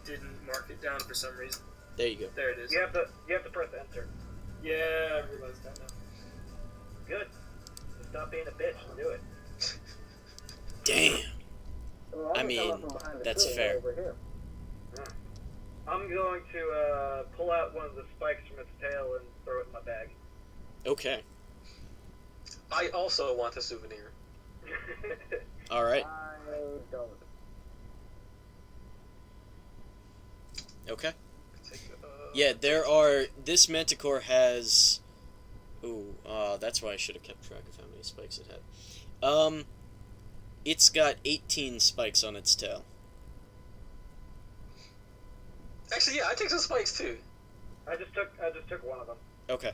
didn't mark it down for some reason. There you go. There it is. You have to press enter. Yeah, I realized that now. Good. Just stop being a bitch and do it. Damn. Well, I I'm gonna come mean, up from behind the that's tree fair. Over here. I'm going to pull out one of the spikes from its tail and throw it in my bag. Okay. I also want a souvenir. Alright. I don't. Okay. Take, Yeah, there are... This Manticore has... Ooh, that's why I should have kept track of how many spikes it had. It's got 18 spikes on its tail. Actually, yeah, I take some spikes too. I just took one of them. Okay.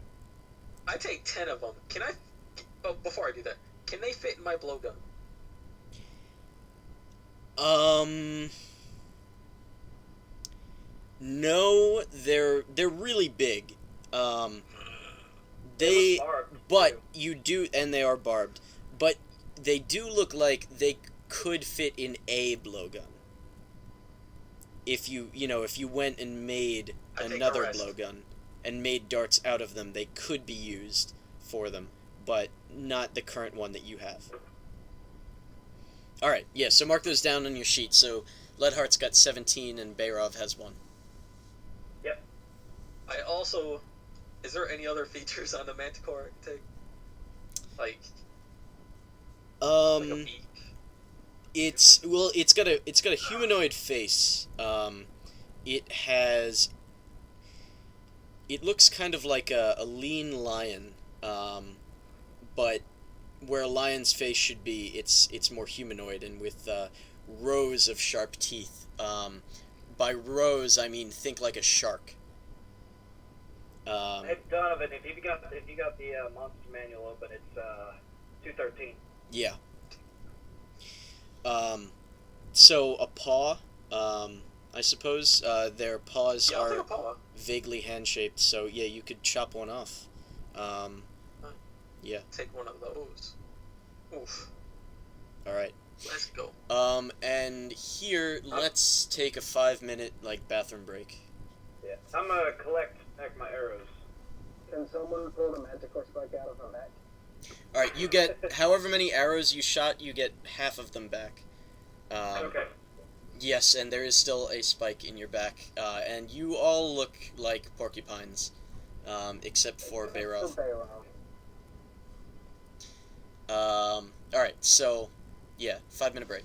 I take 10 of them. Can I? Oh, before I do that, can they fit in my blowgun? No, they're really big. They... Barbed, But too. you do... And they are barbed. But they do look like they could fit in a blowgun. If you went and made I take another the rest. blowgun and made darts out of them, they could be used for them, but not the current one that you have. Alright, yeah, so mark those down on your sheet. So Leadheart's got 17 and Bayrov has 1. Yep. I also... Is there any other features on the Manticore I can take? Like a beak? It's got a humanoid face. It looks kind of like a lean lion, but where a lion's face should be, it's more humanoid and with rows of sharp teeth. By rows, I mean think like a shark. Hey Donovan, if you got the monster manual open, it's 213. Yeah. So a paw, I suppose, their paws Yeah, I'll take are a paw. vaguely hand-shaped, so yeah, you could chop one off. Yeah, Take one of those. Oof. alright. Let's go. And here, let's take a 5-minute, bathroom break. Yeah. I'm gonna collect back my arrows. Can someone pull the Manticore spike out of my back? Alright, you get, however many arrows you shot, you get half of them back. Okay. Yes, and there is still a spike in your back, and you all look like porcupines, except for Bayrov. Alright, so, yeah, 5-minute break.